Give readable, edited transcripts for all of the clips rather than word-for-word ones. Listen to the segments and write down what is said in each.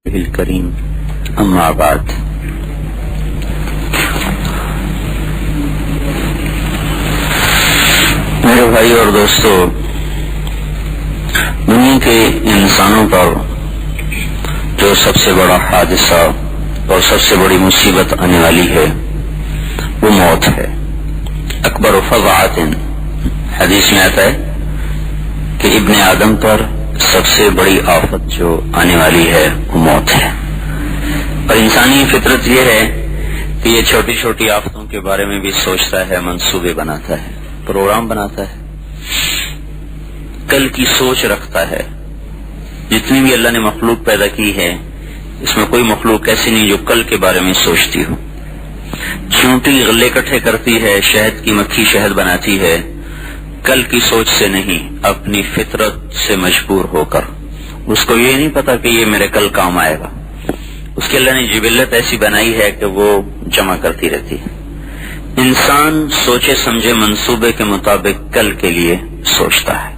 الکریم اما بعد، میرے بھائی اور دوستو، دنیا کے انسانوں پر جو سب سے بڑا حادثہ اور سب سے بڑی مصیبت آنے والی ہے وہ موت ہے۔ اکبر فضاعت، حدیث میں آتا ہے کہ ابن آدم پر سب سے بڑی آفت جو آنے والی ہے وہ موت ہے۔ اور انسانی فطرت یہ ہے کہ یہ چھوٹی چھوٹی آفتوں کے بارے میں بھی سوچتا ہے، منصوبے بناتا ہے، پروگرام بناتا ہے، کل کی سوچ رکھتا ہے۔ جتنی بھی اللہ نے مخلوق پیدا کی ہے، اس میں کوئی مخلوق ایسی نہیں جو کل کے بارے میں سوچتی ہو۔ چونٹی غلے اکٹھے کرتی ہے، شہد کی مکھی شہد بناتی ہے، کل کی سوچ سے نہیں، اپنی فطرت سے مجبور ہو کر۔ اس کو یہ نہیں پتا کہ یہ میرے کل کام آئے گا، اس کے اللہ نے جبلت ایسی بنائی ہے کہ وہ جمع کرتی رہتی ہے۔ انسان سوچے سمجھے منصوبے کے مطابق کل کے لیے سوچتا ہے۔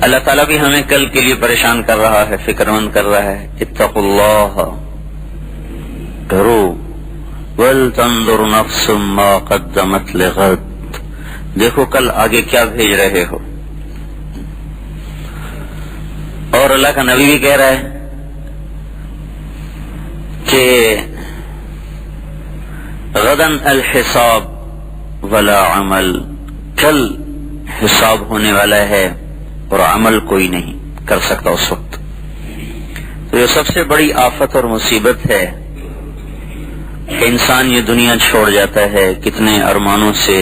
اللہ تعالیٰ بھی ہمیں کل کے لیے پریشان کر رہا ہے، فکر مند کر رہا ہے۔ اتقوا اللہ، ڈرو، وَلْتَنْظُرْ نَفْسٌ مَا قَدَّمَتْ لِغَدٍ، دیکھو کل آگے کیا بھیج رہے ہو۔ اور اللہ کا نبی بھی کہہ رہا ہے کہ غداً الحساب ولا عمل، کل حساب ہونے والا ہے اور عمل کوئی نہیں کر سکتا اس وقت۔ تو یہ سب سے بڑی آفت اور مصیبت ہے کہ انسان یہ دنیا چھوڑ جاتا ہے۔ کتنے ارمانوں سے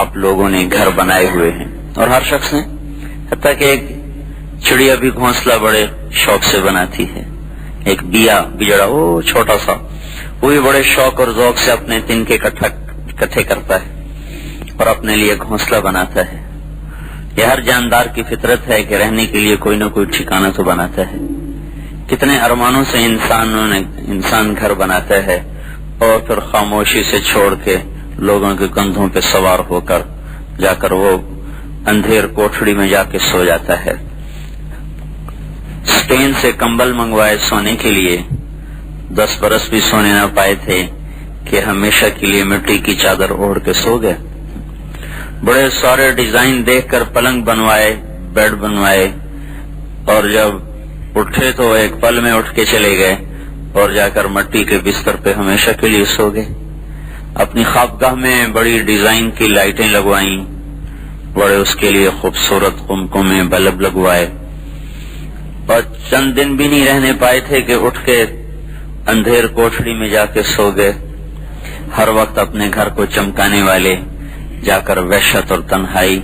آپ لوگوں نے گھر بنائے ہوئے ہیں، اور ہر شخص نے، حتیٰ کہ ایک چڑیا بھی گھونسلہ بڑے شوق سے بناتی ہے، ایک بجڑا وہ چھوٹا سا، وہ بھی بڑے شوق اور ذوق سے اپنے تنکے اکٹھے کرتا ہے اور اپنے لیے گھونسلہ بناتا ہے۔ یہ ہر جاندار کی فطرت ہے کہ رہنے کے لیے کوئی نہ کوئی ٹھکانہ تو بناتا ہے۔ کتنے ارمانوں سے انسان گھر بناتا ہے اور پھر خاموشی سے چھوڑ کے لوگوں کے کندھوں پہ سوار ہو کر جا کر وہ اندھیر کوٹھڑی میں جا کے سو جاتا ہے۔ اسپین سے کمبل منگوائے سونے کے لیے، 10 برس بھی سونے نہ پائے تھے کہ ہمیشہ کے لیے مٹی کی چادر اوڑھ کے سو گئے۔ بڑے سارے ڈیزائن دیکھ کر پلنگ بنوائے، بیڈ بنوائے، اور جب اٹھے تو ایک پل میں اٹھ کے چلے گئے اور جا کر مٹی کے بستر پہ ہمیشہ کے لیے سو گئے۔ اپنی خوابگاہ میں بڑی ڈیزائن کی لائٹیں لگوائیں، بڑے اس کے لیے خوبصورت قمقوں میں بلب لگوائے، اور چند دن بھی نہیں رہنے پائے تھے کہ اٹھ کے اندھیر کوٹھڑی میں جا کے سو گئے۔ ہر وقت اپنے گھر کو چمکانے والے جا کر وحشت اور تنہائی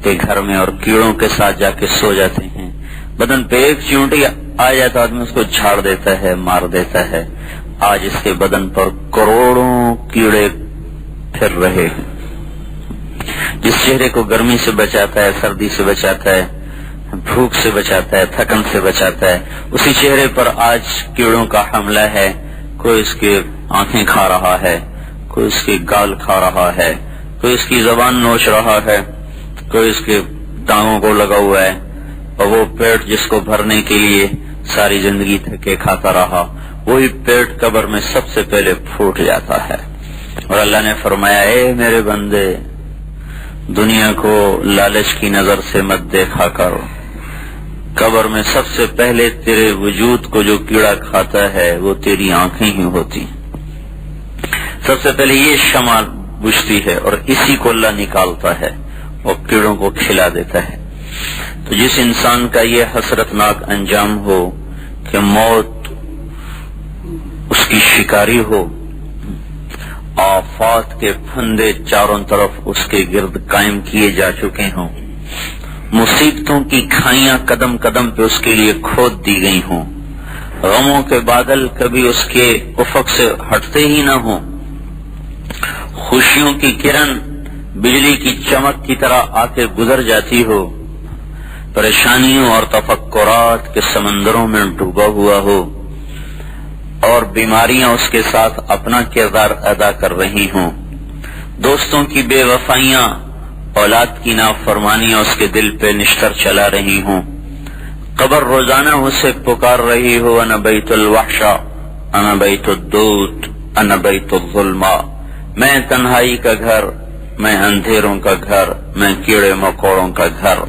کے گھر میں اور کیڑوں کے ساتھ جا کے سو جاتے ہیں۔ بدن پہ ایک چیونٹی آ جاتا آدمی اس کو جھاڑ دیتا ہے، مار دیتا ہے۔ آج اس کے بدن پر کروڑوں کیڑے پھر رہے ہیں۔ جس چہرے کو گرمی سے بچاتا ہے، سردی سے بچاتا ہے، بھوک سے بچاتا ہے، تھکن سے بچاتا ہے، اسی چہرے پر آج کیڑوں کا حملہ ہے۔ کوئی اس کے آنکھیں کھا رہا ہے، کوئی اس کے گال کھا رہا ہے، کوئی اس کی زبان نوچ رہا ہے، کوئی اس کے ٹانگوں کو لگا ہوا ہے، اور وہ پیٹ جس کو بھرنے کے لیے ساری زندگی تھکے کھاتا رہا، وہی پیٹ قبر میں سب سے پہلے پھوٹ جاتا ہے۔ اور اللہ نے فرمایا، اے میرے بندے، دنیا کو لالچ کی نظر سے مت دیکھا کرو، قبر میں سب سے پہلے تیرے وجود کو جو کیڑا کھاتا ہے وہ تیری آنکھیں ہی ہوتی۔ سب سے پہلے یہ شمع بجھتی ہے اور اسی کو اللہ نکالتا ہے اور کیڑوں کو کھلا دیتا ہے۔ تو جس انسان کا یہ حسرتناک انجام ہو کہ موت اس کی شکاری ہو، آفات کے پھندے چاروں طرف اس کے گرد قائم کیے جا چکے ہوں، مصیبتوں کی کھائیاں قدم قدم پہ اس کے لیے کھود دی گئی ہوں، غموں کے بادل کبھی اس کے افق سے ہٹتے ہی نہ ہوں، خوشیوں کی کرن بجلی کی چمک کی طرح آ کے گزر جاتی ہو، پریشانیوں اور تفکرات کے سمندروں میں ڈوبا ہوا ہو، اور بیماریاں اس کے ساتھ اپنا کردار ادا کر رہی ہوں، دوستوں کی بے وفائیاں، اولاد کی نافرمانیاں اس کے دل پہ نشتر چلا رہی ہوں، قبر روزانہ اسے پکار رہی ہو، انا بیت الوحشہ، انا بیت الدود، انا بیت الظلمہ، میں تنہائی کا گھر، میں اندھیروں کا گھر، میں کیڑے مکوڑوں کا گھر۔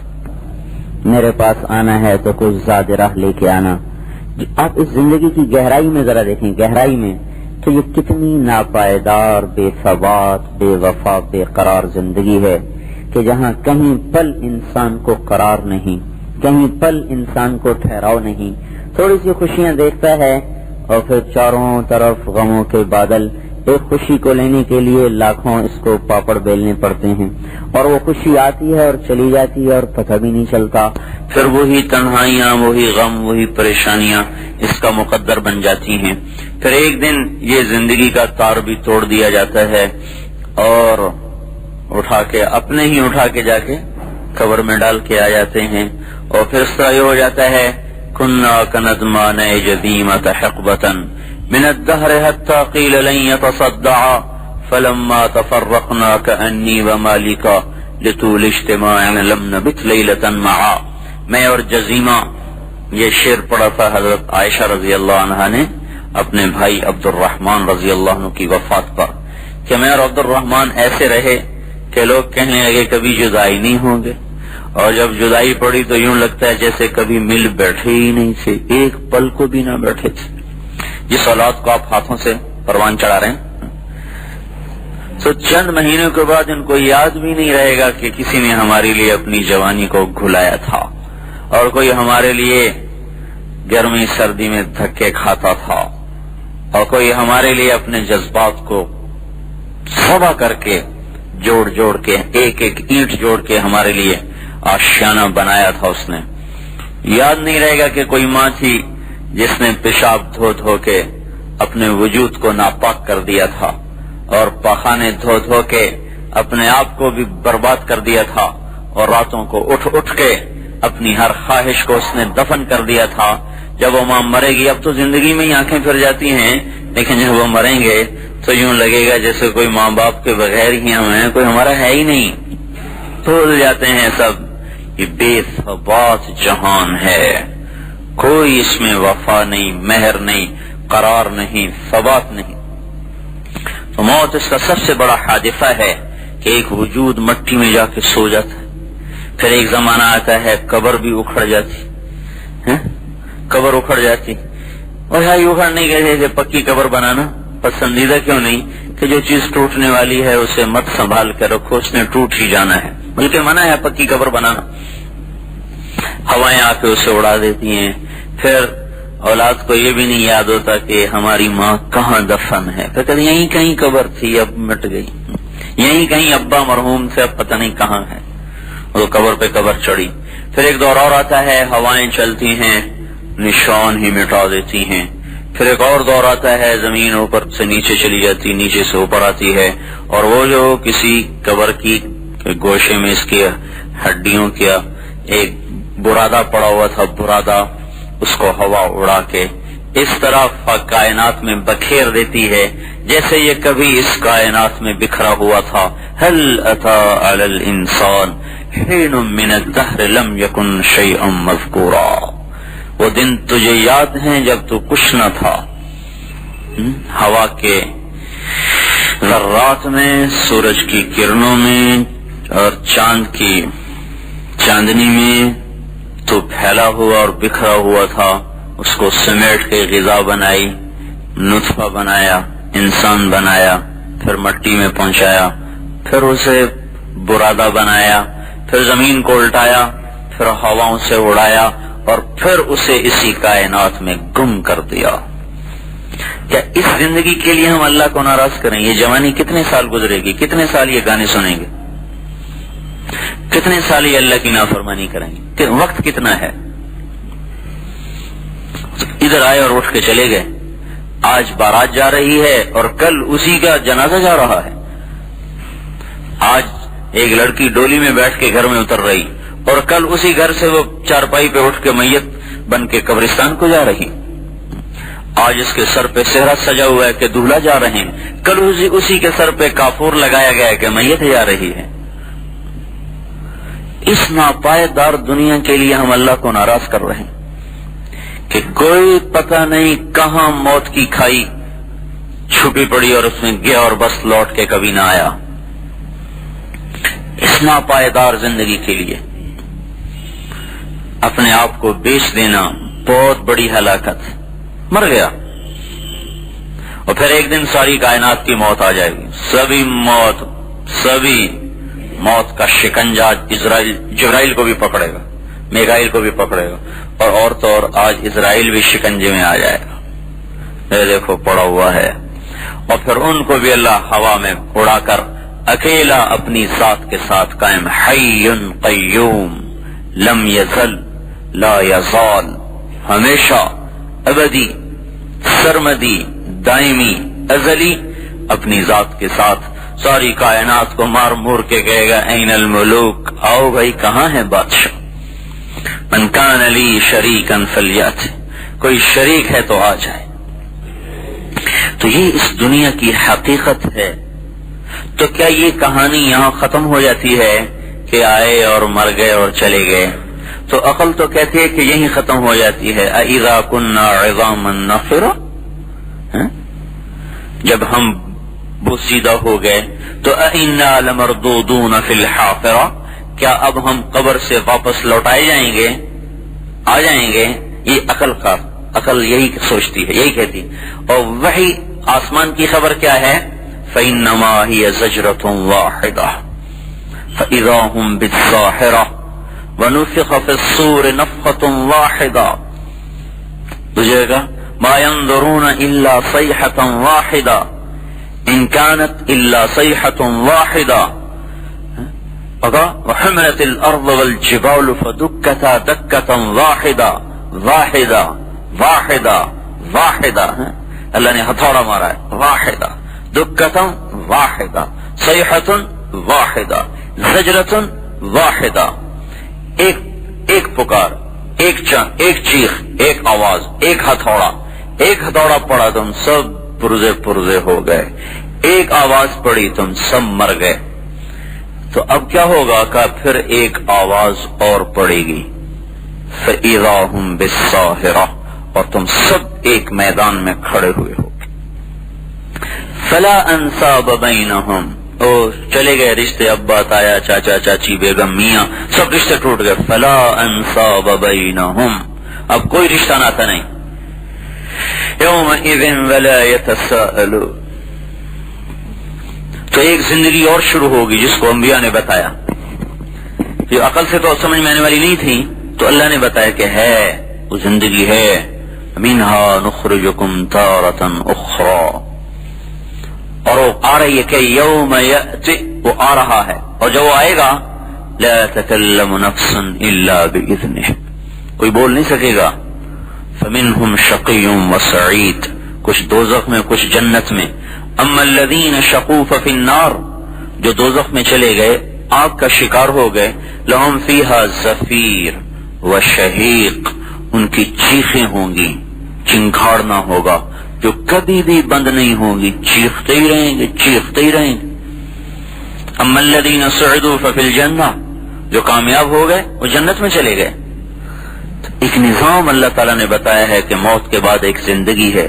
میرے پاس آنا ہے تو کچھ زاد راہ لے کے آنا۔ آپ اس زندگی کی گہرائی میں ذرا دیکھیں، گہرائی میں تو یہ کتنی ناپائیدار، بے ثبات، بے وفا، بے قرار زندگی ہے کہ جہاں کہیں پل انسان کو قرار نہیں، کہیں پل انسان کو ٹھہراؤ نہیں۔ تھوڑی سی خوشیاں دیکھتا ہے اور پھر چاروں طرف غموں کے بادل۔ ایک خوشی کو لینے کے لیے لاکھوں اس کو پاپڑ بیلنے پڑتے ہیں، اور وہ خوشی آتی ہے اور چلی جاتی ہے اور پتہ بھی نہیں چلتا۔ پھر وہی تنہائیاں، وہی غم، وہی پریشانیاں اس کا مقدر بن جاتی ہیں۔ پھر ایک دن یہ زندگی کا تار بھی توڑ دیا جاتا ہے اور اٹھا کے جا کے قبر میں ڈال کے آ جاتے ہیں، اور پھر اس طرح یہ ہو جاتا ہے کنا کندمان جدیمۃ حقبۃ من الدہر حتی قیل لن یتصدعا فلما تفرقنا کأنی ومالکا لطول اجتماعنا لم نبت لیلتا معا۔ میں اور جزیمہ، یہ شعر پڑھا تھا حضرت عائشہ رضی اللہ عنہا نے اپنے بھائی عبد الرحمن رضی اللہ عنہ کی وفات پر، کہ میں اور عبد الرحمن ایسے رہے کہ لوگ کہنے لگے کبھی جدائی نہیں ہوں گے، اور جب جدائی پڑی تو یوں لگتا ہے جیسے کبھی مل بیٹھے ہی نہیں تھے، ایک پل کو بھی نہ بیٹھے تھے۔ جس اولاد کو آپ ہاتھوں سے پروان چڑھا رہے ہیں، تو چند مہینوں کے بعد ان کو یاد بھی نہیں رہے گا کہ کسی نے ہمارے لیے اپنی جوانی کو گھلایا تھا، اور کوئی ہمارے لیے گرمی سردی میں دھکے کھاتا تھا، اور کوئی ہمارے لیے اپنے جذبات کو ذبح کر کے جوڑ کے ایک ایک اینٹ جوڑ کے ہمارے لیے آشیانہ بنایا تھا۔ اس نے یاد نہیں رہے گا کہ کوئی ماں تھی جس نے پیشاب دھو کے اپنے وجود کو ناپاک کر دیا تھا، اور پاخانے دھو کے اپنے آپ کو بھی برباد کر دیا تھا، اور راتوں کو اٹھ کے اپنی ہر خواہش کو اس نے دفن کر دیا تھا۔ جب وہ ماں مرے گی، اب تو زندگی میں ہی آنکھیں پھر جاتی ہیں، لیکن جب وہ مریں گے تو یوں لگے گا جیسے کوئی ماں باپ کے بغیر ہی ہم ہیں، کوئی ہمارا ہے ہی نہیں، بھول جاتے ہیں سب۔ یہ بے ثبات جہان ہے، کوئی اس میں وفا نہیں، مہر نہیں، قرار نہیں، ثبات نہیں۔ تو موت اس کا سب سے بڑا حادثہ ہے کہ ایک وجود مٹی میں جا کے سو جاتا ہے، پھر ایک زمانہ آتا ہے قبر بھی اکھڑ جاتی ہے، قبر اکھڑ جاتی، اور یہاں اکھڑنے کے لیے پکی قبر بنانا پسندیدہ کیوں نہیں کہ جو چیز ٹوٹنے والی ہے اسے مت سنبھال کر رکھو، اس نے ٹوٹ ہی جانا ہے، بلکہ منع ہے پکی قبر بنانا۔ ہوائیں آ کے اسے اڑا دیتی ہیں، پھر اولاد کو یہ بھی نہیں یاد ہوتا کہ ہماری ماں کہاں دفن ہے، پھر کہتے یہیں کہیں قبر تھی اب مٹ گئی، یہیں کہیں ابا مرحوم سے اب پتہ نہیں کہاں ہے، وہ قبر پہ قبر چڑھی۔ پھر ایک دور اور آتا ہے، ہوائیں چلتی ہیں، نشان ہی مٹا دیتی ہیں۔ پھر ایک اور دور آتا ہے، زمین اوپر سے نیچے چلی جاتی، نیچے سے اوپر آتی ہے، اور وہ جو کسی قبر کی گوشے میں اس کی ہڈیوں کا ایک برادہ پڑا ہوا تھا، برادہ اس کو ہوا اڑا کے اس طرح کائنات میں بکھیر دیتی ہے جیسے یہ کبھی اس کائنات میں بکھرا ہوا تھا۔ هل اتى على الانسان حين من الدهر لم يكن شيئا مذكورا، وہ دن تجھے یاد ہیں جب تو کچھ نہ تھا، ہوا کے ذرات میں، سورج کی کرنوں میں، اور چاند کی چاندنی میں تو پھیلا ہوا اور بکھرا ہوا تھا، اس کو سمیٹ کے غذا بنائی، نطفہ بنایا، انسان بنایا، پھر مٹی میں پہنچایا، پھر اسے برادہ بنایا، پھر زمین کو الٹایا، پھر ہواؤں سے اڑایا، اور پھر اسے اسی کائنات میں گم کر دیا۔ کیا اس زندگی کے لیے ہم اللہ کو ناراض کریں؟ یہ جوانی کتنے سال گزرے گی، کتنے سال یہ گانے سنیں گے، کتنے سال یہ اللہ کی نافرمانی کریں گے، وقت کتنا ہے؟ ادھر آئے اور اٹھ کے چلے گئے، آج بارات جا رہی ہے اور کل اسی کا جنازہ جا رہا ہے، آج ایک لڑکی ڈولی میں بیٹھ کے گھر میں اتر رہی اور کل اسی گھر سے وہ چارپائی پہ اٹھ کے میت بن کے قبرستان کو جا رہی، آج اس کے سر پہ صحرا سجا ہوا ہے کہ دولہا جا رہے ہیں، کل اسی کے سر پہ کافور لگایا گیا ہے کہ میت جا رہی ہے۔ اس ناپائیدار دنیا کے لیے ہم اللہ کو ناراض کر رہے ہیں۔ کہ کوئی پتہ نہیں کہاں موت کی کھائی چھپی پڑی اور اس میں گیا اور بس لوٹ کے کبھی نہ آیا. اس ناپائیدار زندگی کے لیے اپنے آپ کو بیچ دینا بہت بڑی ہلاکت. مر گیا اور پھر ایک دن ساری کائنات کی موت آ جائے گی. سبھی موت کا شکنجہ جبرائیل کو بھی پکڑے گا, میکائیل کو بھی پکڑے گا, اور تو اور آج اسرائیل بھی شکنجے میں آ جائے گا. یہ دیکھو پڑا ہوا ہے. اور پھر ان کو بھی اللہ ہوا میں اڑا کر اکیلا اپنی ذات کے ساتھ قائم, حی قیوم لم یزل لا یزال, ہمیشہ ابدی سرمدی دائمی ازلی اپنی ذات کے ساتھ ساری کائنات کو مار مور کے کہے گا این الملوک, آؤ بھائی کہاں ہے بادشاہ. من کان لی شریکا فلیات, کوئی شریک ہے تو آ جائے. تو یہ اس دنیا کی حقیقت ہے. تو کیا یہ کہانی یہاں ختم ہو جاتی ہے کہ آئے اور مر گئے اور چلے گئے؟ تو عقل تو کہتی ہے کہ یہی ختم ہو جاتی ہے. اذا كنا عظاما نخرة, جب ہم بوسیدہ ہو گئے تو انا لمردودون فی الحافرة, کیا اب ہم قبر سے واپس لوٹائے جائیں گے, آ جائیں گے؟ یہ عقل یہی سوچتی ہے, یہی کہتی. اور وہی آسمان کی خبر کیا ہے؟ فإنما هي زجرة واحدة فإذا هم بالساحرة ونفخ في الصور نفخة واحدة. تجھے گا ما ينظرون إلا صيحة واحدة إن كانت إلا صيحة واحدة وحملت الأرض والجبال فدكتا دكة واحدة واحدة واحدة واحدة. اللہ نے ہتھوڑا مارا ہے. واحدہ دکتم واحدہ صیحۃ واحدہ زجرۃ واحدہ. ایک پکار, ایک چیخ, ایک آواز, ایک ہتھوڑا پڑا تم سب پرزے ہو گئے. ایک آواز پڑی تم سب مر گئے. تو اب کیا ہوگا کہ پھر ایک آواز اور پڑے گی, فإذا هم بالساہرة, اور تم سب ایک میدان میں کھڑے ہوئے ہو. فلا انساب بینہم, او چلے گئے رشتے, ابا تایا چاچا چاچی بیگم میاں سب رشتے ٹوٹ گئے. فلا انساب بینہم, اب کوئی رشتہ ناتا نہیں. یومئذ ولا یتساءلون, تو ایک زندگی اور شروع ہوگی جس کو انبیاء نے بتایا. یہ عقل سے تو سمجھ میں آنے والی نہیں تھی, تو اللہ نے بتایا کہ ہے, وہ زندگی ہے. منہا نخرجکم تارۃ اخری, اور وہ آ رہی ہے کہ یوم یأتی, وہ آ رہا ہے, اور جب وہ آئے گا لا تکلم نفس الا باذنہ, کوئی بول نہیں سکے گا. فمنہم شقی وسعید, کچھ دوزخ میں کچھ جنت میں. اما الذین شقوا ففی النار, جو دوزخ میں چلے گئے آگ کا شکار ہو گئے. لہم فیہا زفیر وشہیق, ان کی چیخیں ہوں گی, چنگھاڑنا ہوگا جو کبھی بھی بند نہیں ہوگی, چیختے ہی رہیں گے. اما الذین سعدوا ففی الجنہ, جو کامیاب ہو گئے وہ جنت میں چلے گئے. ایک نظام اللہ تعالیٰ نے بتایا ہے کہ موت کے بعد ایک زندگی ہے,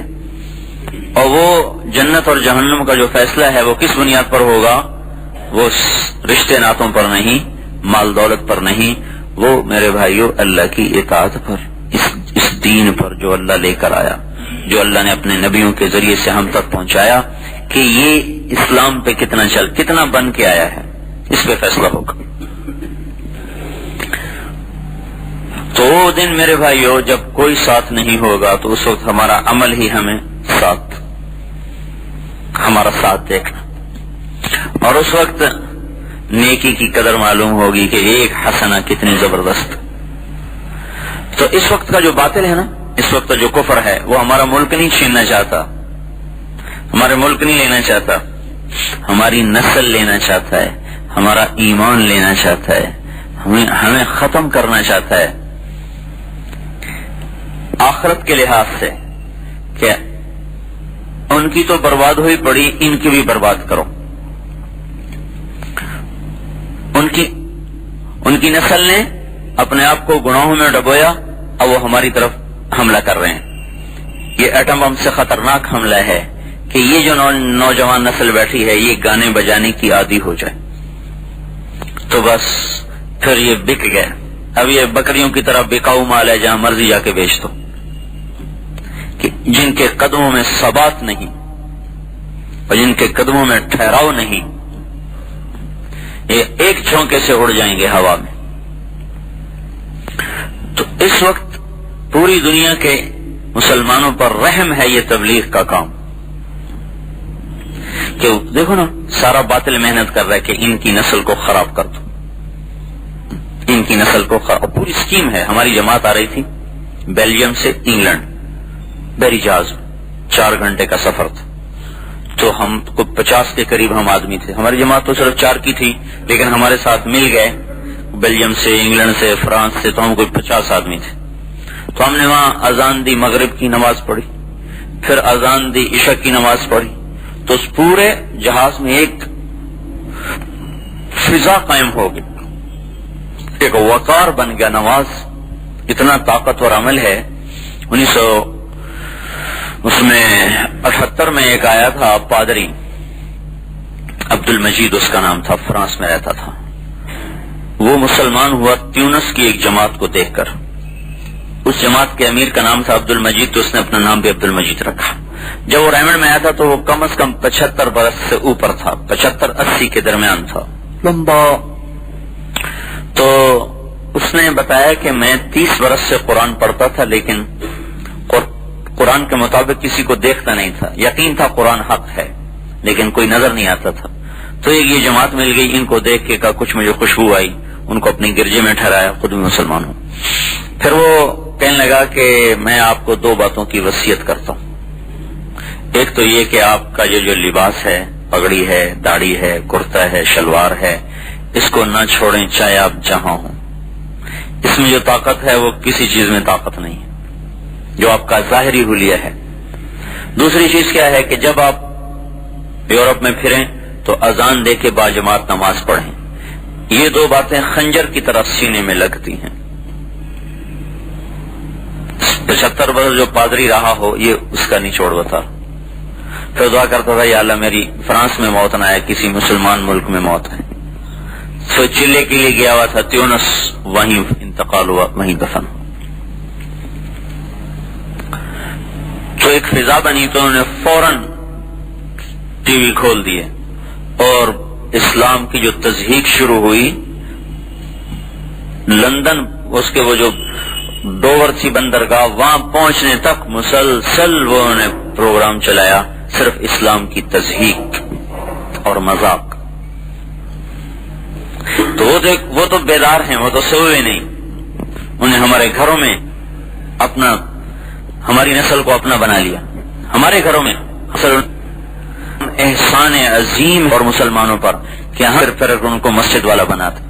اور وہ جنت اور جہنم کا جو فیصلہ ہے وہ کس بنیاد پر ہوگا؟ وہ رشتے ناتوں پر نہیں, مال دولت پر نہیں, وہ میرے بھائیوں اللہ کی اطاعت پر, اس دین پر جو اللہ لے کر آیا, جو اللہ نے اپنے نبیوں کے ذریعے سے ہم تک پہنچایا, کہ یہ اسلام پہ کتنا بن کے آیا ہے, اس پہ فیصلہ ہوگا. تو وہ دن میرے بھائیوں جب کوئی ساتھ نہیں ہوگا, تو اس وقت ہمارا عمل ہی ہمارا ساتھ دیکھنا, اور اس وقت نیکی کی قدر معلوم ہوگی کہ ایک حسنہ کتنی زبردست. تو اس وقت کا جو باطل ہے نا, اس وقت جو کفر ہے, وہ ہمارا ملک نہیں چھیننا چاہتا, ہمارے ملک نہیں لینا چاہتا, ہماری نسل لینا چاہتا ہے, ہمارا ایمان لینا چاہتا ہے, ہمیں ختم کرنا چاہتا ہے. آخرت کے لحاظ سے کہ ان کی تو برباد ہوئی پڑی, ان کی بھی برباد کرو. ان کی نسل نے اپنے آپ کو گناہوں میں ڈبویا, اب وہ ہماری طرف حملہ کر رہے ہیں. یہ ایٹم بم سے خطرناک حملہ ہے کہ یہ جو نوجوان نسل بیٹھی ہے یہ گانے بجانے کی عادی ہو جائے تو بس پھر یہ بک گئے. اب یہ بکریوں کی طرح بکاؤ مال ہے، جہاں مرضی جا کے بیچ دو، کہ جن کے قدموں میں ثبات نہیں اور جن کے قدموں میں ٹھہراؤ نہیں، یہ ایک جھونکے سے اڑ جائیں گے ہوا میں. تو اس وقت پوری دنیا کے مسلمانوں پر رحم ہے یہ تبلیغ کا کام، کہ دیکھو نا سارا باطل محنت کر رہا ہے کہ ان کی نسل کو خراب کر دو، ان کی نسل کو خراب. پوری سکیم ہے. ہماری جماعت آ رہی تھی بیلجیم سے انگلینڈ بحری جہاز میں، 4 گھنٹے کا سفر تھا. تو ہم کو 50 کے قریب ہم آدمی تھے. ہماری جماعت تو صرف 4 کی تھی، لیکن ہمارے ساتھ مل گئے بیلجیم سے، انگلینڈ سے، فرانس سے، تو ہم کوئی 50 آدمی تھے. تو ہم نے وہاں اذان دی، مغرب کی نماز پڑھی، پھر اذان دی، عشاء کی نماز پڑھی. تو اس پورے جہاز میں ایک فضا قائم ہو گئی، ایک وقار بن گیا. نماز اتنا طاقتور عمل ہے. 1978 میں ایک آیا تھا پادری عبد المجید اس کا نام تھا، فرانس میں رہتا تھا. وہ مسلمان ہوا تیونس کی ایک جماعت کو دیکھ کر. اس جماعت کے امیر کا نام تھا عبد المجید، تو اس نے اپنا نام بھی عبد المجید رکھا. جب وہ ریمنڈ میں آیا تھا تو وہ کم از کم 75 برس سے اوپر تھا، 75-80 کے درمیان تھا، لمبا. تو اس نے بتایا کہ میں 30 برس سے قرآن پڑھتا تھا، لیکن قرآن کے مطابق کسی کو دیکھتا نہیں تھا. یقین تھا قرآن حق ہے، لیکن کوئی نظر نہیں آتا تھا. تو ایک یہ جماعت مل گئی، ان کو دیکھ کے کچھ مجھے خوشبو آئی، ان کو اپنی گرجے میں ٹھہرایا، خود بھی مسلمان ہوں. پھر وہ کہنے لگا کہ میں آپ کو 2 باتوں کی وصیت کرتا ہوں. ایک تو یہ کہ آپ کا یہ جو لباس ہے، پگڑی ہے، داڑھی ہے، کرتا ہے، شلوار ہے، اس کو نہ چھوڑیں چاہے آپ جہاں ہوں. اس میں جو طاقت ہے وہ کسی چیز میں طاقت نہیں ہے، جو آپ کا ظاہری حلیہ ہے. دوسری چیز کیا ہے کہ جب آپ یورپ میں پھریں تو اذان دے کے باجماعت نماز پڑھیں. یہ 2 باتیں خنجر کی طرح سینے میں لگتی ہیں. 75 برس جو پادری رہا ہو یہ اس کا نچوڑ بتا. پھر دعا کرتا تھا یا اللہ میری فرانس میں موت نہ آئے، کسی مسلمان ملک میں موت ہے. تو چلے کے لیے گیا ہوا تھا تیونس، وہیں انتقال ہوا، وہیں دفن. تو ایک فضا بنی تو انہوں نے فوراً ٹی وی کھول دیے اور اسلام کی جو تضحیق شروع ہوئی لندن، اس کے وہ جو ڈوور تھی بندرگاہ، وہاں پہنچنے تک مسلسل وہ انہوں نے پروگرام چلایا، صرف اسلام کی تضحیق اور مذاق. تو وہ تو بیدار ہیں، وہ تو سوئے نہیں. انہیں ہمارے گھروں میں ہماری نسل کو اپنا بنا لیا. ہمارے گھروں میں احسان عظیم اور مسلمانوں پر کہ پھر ان کو مسجد والا بناتے.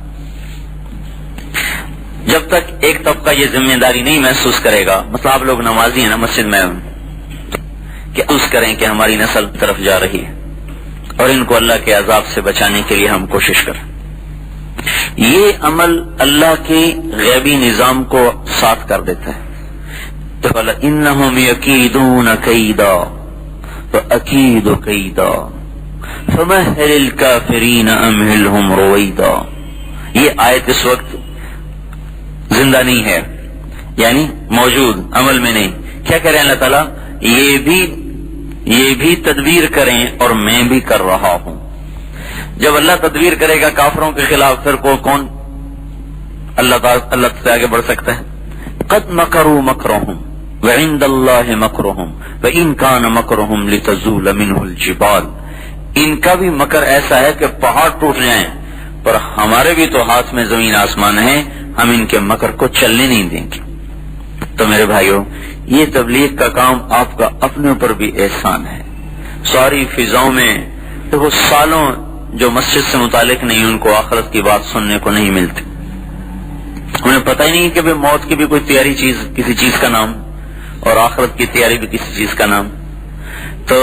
جب تک ایک طبقہ یہ ذمہ داری نہیں محسوس کرے گا، مطلب آپ لوگ نمازی ہیں نا مسجد میں، کہ اس کریں کہ ہماری نسل طرف جا رہی ہے اور ان کو اللہ کے عذاب سے بچانے کے لیے ہم کوشش کریں. یہ عمل اللہ کے غیبی نظام کو ساتھ کر دیتا ہے. تو انہم یکیدون کیدا فاکید کیدا فمہل الکافرین امہلہم رویدا. یہ آیت اس وقت زندہ نہیں ہے، یعنی موجود، عمل میں نہیں. کیا کہہ رہے ہیں اللہ تعالیٰ؟ یہ بھی تدبیر کریں اور میں بھی کر رہا ہوں. جب اللہ تدبیر کرے گا کافروں کے خلاف، پھر کون اللہ سے آگے بڑھ سکتا ہے؟ قد مکروا مکرهم وعند اللہ مکرهم وان کان مکرهم لتزول منه الجبال. ان کا بھی مکر ایسا ہے کہ پہاڑ ٹوٹ جائیں، پر ہمارے بھی تو ہاتھ میں زمین آسمان ہے، ہم ان کے مکر کو چلنے نہیں دیں گے. تو میرے بھائیو، یہ تبلیغ کا کام آپ کا اپنے اوپر بھی احسان ہے. ساری فضاؤں میں دیکھو، سالوں جو مسجد سے متعلق نہیں، ان کو آخرت کی بات سننے کو نہیں ملتی. انہیں پتہ ہی نہیں کہ موت کی بھی کوئی تیاری کسی چیز کا نام، اور آخرت کی تیاری بھی کسی چیز کا نام. تو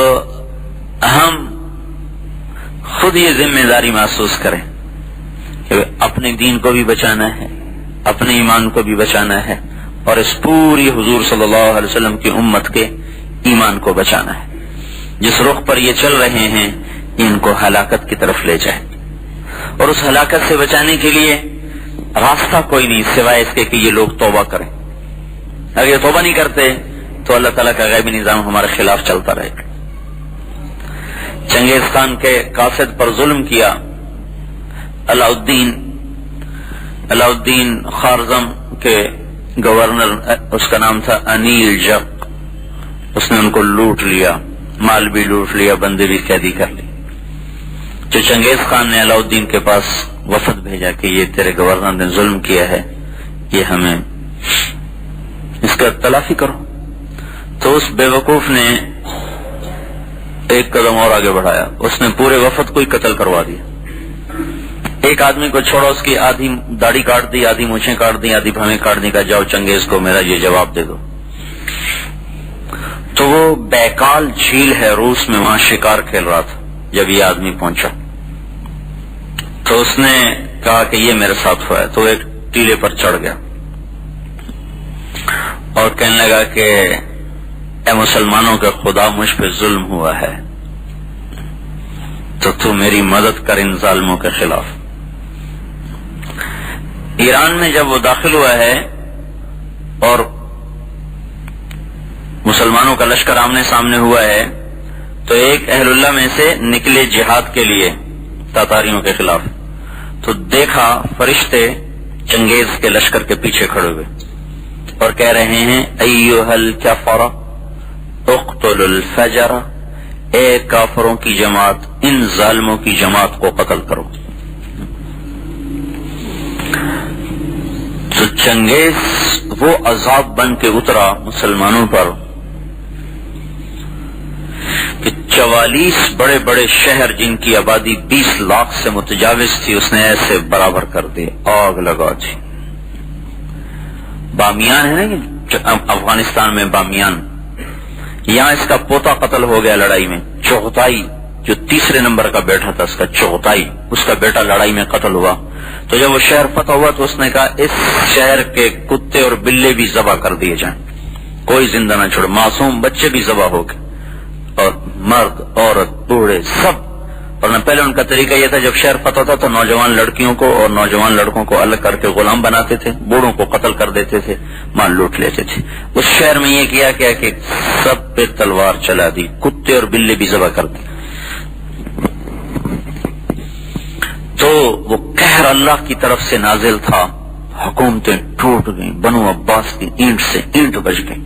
ہم خود یہ ذمہ داری محسوس کریں کہ اپنے دین کو بھی بچانا ہے، اپنے ایمان کو بھی بچانا ہے، اور اس پوری حضور صلی اللہ علیہ وسلم کی امت کے ایمان کو بچانا ہے. جس رخ پر یہ چل رہے ہیں ان کو ہلاکت کی طرف لے جائے، اور اس ہلاکت سے بچانے کے لیے راستہ کوئی نہیں سوائے اس کے کہ یہ لوگ توبہ کریں. اگر یہ توبہ نہیں کرتے تو اللہ تعالیٰ کا غیبی نظام ہمارے خلاف چلتا رہے گا. چنگیز خان کے قاصد پر ظلم کیا. علاء الدین خارزم کے گورنر، اس کا نام تھا انیل جق، اس نے ان کو لوٹ لیا، مال بھی لوٹ لیا، بندے بھی قیدی کر لی. جو چنگیز خان نے علاء الدین کے پاس وفد بھیجا کہ یہ تیرے گورنر نے ظلم کیا ہے، یہ ہمیں اس کا تلافی کرو. تو اس بے وقوف نے ایک قدم اور آگے بڑھایا، اس نے پورے وفد کو ہی قتل کروا دیا. ایک آدمی کو چھوڑا، اس کی آدھی داڑھی کاٹ دی، آدھی مونچھیں کاٹ دی، آدھی بھویں کاٹ دی، کہا جاؤ چنگیز کو میرا یہ جواب دے دو. تو وہ بیکال جھیل ہے روس میں، وہاں شکار کھیل رہا تھا. جب یہ آدمی پہنچا تو اس نے کہا کہ یہ میرے ساتھ ہوا ہے. تو ایک ٹیلے پر چڑھ گیا اور کہنے لگا کہ اے مسلمانوں کے خدا، مجھ پہ ظلم ہوا ہے تو میری مدد کر ان ظالموں کے خلاف. ایران میں جب وہ داخل ہوا ہے اور مسلمانوں کا لشکر آمنے سامنے ہوا ہے تو ایک اہل اللہ میں سے نکلے جہاد کے لیے تاتاریوں کے خلاف. تو دیکھا فرشتے چنگیز کے لشکر کے پیچھے کھڑے ہوئے اور کہہ رہے ہیں ایھا الکفر اقتلوا الفجر، اے کافروں کی جماعت، ان ظالموں کی جماعت کو قتل کرو. تو چنگیز وہ عذاب بن کے اترا مسلمانوں پر کہ 44 بڑے بڑے شہر جن کی آبادی 20 لاکھ سے متجاوز تھی اس نے ایسے برابر کر دی، آگ لگا دی. بامیان ہے نا افغانستان میں، بامیان، یہاں اس کا پوتا قتل ہو گیا لڑائی میں. چغتائی جو تیسرے نمبر کا بیٹا تھا اس کا، چغتائی، اس کا بیٹا لڑائی میں قتل ہوا. تو جب وہ شہر فتح ہوا تو اس نے کہا اس شہر کے کتے اور بلے بھی ذبح کر دیے جائیں، کوئی زندہ نہ چھوڑے. معصوم بچے بھی ذبح ہو گئے اور مرد عورت بوڑھے سب. اور پہلے ان کا طریقہ یہ تھا جب شہر فتح تھا تو نوجوان لڑکیوں کو اور نوجوان لڑکوں کو الگ کر کے غلام بناتے تھے، بوڑھوں کو قتل کر دیتے تھے، مال لوٹ لیتے تھے. اس شہر میں یہ کیا کہ سب پہ تلوار چلا دی، کتے اور بلے بھی ذبح کر دی. تو وہ قہر اللہ کی طرف سے نازل تھا، حکومتیں ٹوٹ گئیں، بنو عباس کی اینٹ سے اینٹ بج گئی،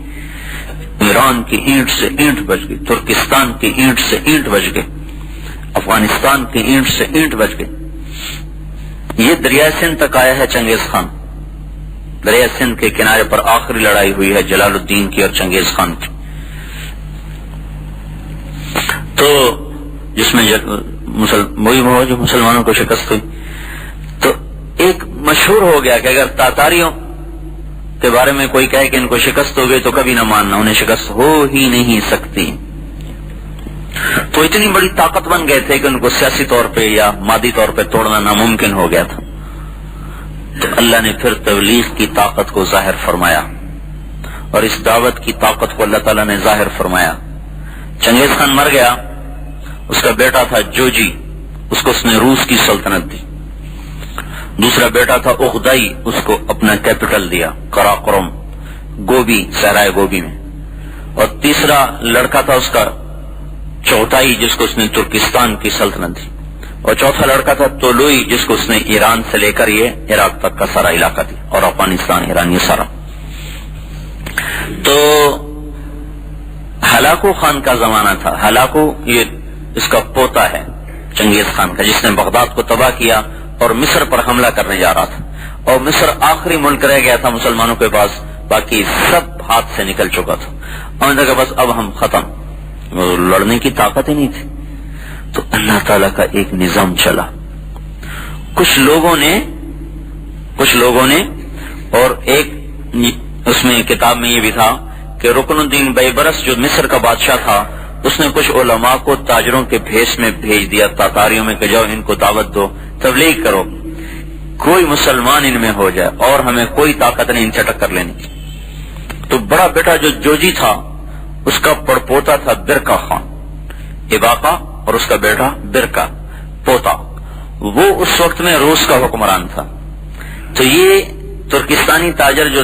ایران کی اینٹ سے اینٹ بج گئی، ترکستان کی اینٹ سے اینٹ بج گئی، افغانستان کی اینٹ سے اینٹ بج گئی. یہ دریائے سندھ تک آیا ہے چنگیز خان. دریائے سندھ کے کنارے پر آخری لڑائی ہوئی ہے جلال الدین کی اور چنگیز خان کی. تو جس میں وہی جو مسلمانوں کو شکست ہوئی. تو ایک مشہور ہو گیا کہ اگر تاتاریوں کے بارے میں کوئی کہے کہ ان کو شکست ہو گئی تو کبھی نہ ماننا، انہیں شکست ہو ہی نہیں سکتی. تو اتنی بڑی طاقت بن گئے تھے کہ ان کو سیاسی طور پہ یا مادی طور پہ توڑنا ناممکن ہو گیا تھا. تو اللہ نے پھر تبلیغ کی طاقت کو ظاہر فرمایا اور اس دعوت کی طاقت کو اللہ تعالیٰ نے ظاہر فرمایا. چنگیز خان مر گیا، اس کا بیٹا تھا جوجی، اس کو اس نے روس کی سلطنت دی. دوسرا بیٹا تھا اغدائی، اس کو اپنا کیپٹل دیا قراقرم، گوبی، صحرائے گوبی میں. اور تیسرا لڑکا تھا اس کا چوتھائی، جس کو اس نے ترکستان کی سلطنت دی. اور چوتھا لڑکا تھا تولوئی، جس کو اس نے ایران سے لے کر یہ عراق تک کا سارا علاقہ دیا، اور افغانستان، ایران، یہ سارا. تو ہلاکو خان کا زمانہ تھا. ہلاکو یہ اس کا پوتا ہے چنگیز خان کا، جس نے بغداد کو تباہ کیا اور مصر پر حملہ کرنے جا رہا تھا. اور مصر آخری ملک رہ گیا تھا مسلمانوں کے پاس، باقی سب ہاتھ سے نکل چکا تھا. اور نے کہا بس اب ہم ختم، لڑنے کی طاقت ہی نہیں تھی. تو اللہ تعالیٰ کا ایک نظام چلا. کچھ لوگوں نے اور ایک اس میں کتاب میں یہ بھی تھا کہ رکن الدین بیبرس جو مصر کا بادشاہ تھا، اس نے کچھ علماء کو تاجروں کے بھیس میں بھیج دیا تاتاریوں میں کہ جاؤ ان کو دعوت دو، تبلیغ کرو، کوئی مسلمان ان میں ہو جائے اور ہمیں کوئی طاقت نہیں ان سے ٹکر لینے کی. تو بڑا بیٹا جو جوجی تھا اس کا پڑپوتا تھا برکا خان، اباقہ اور اس کا بیٹا برکا پوتا، وہ اس وقت میں روس کا حکمران تھا۔ تو یہ ترکستانی تاجر جو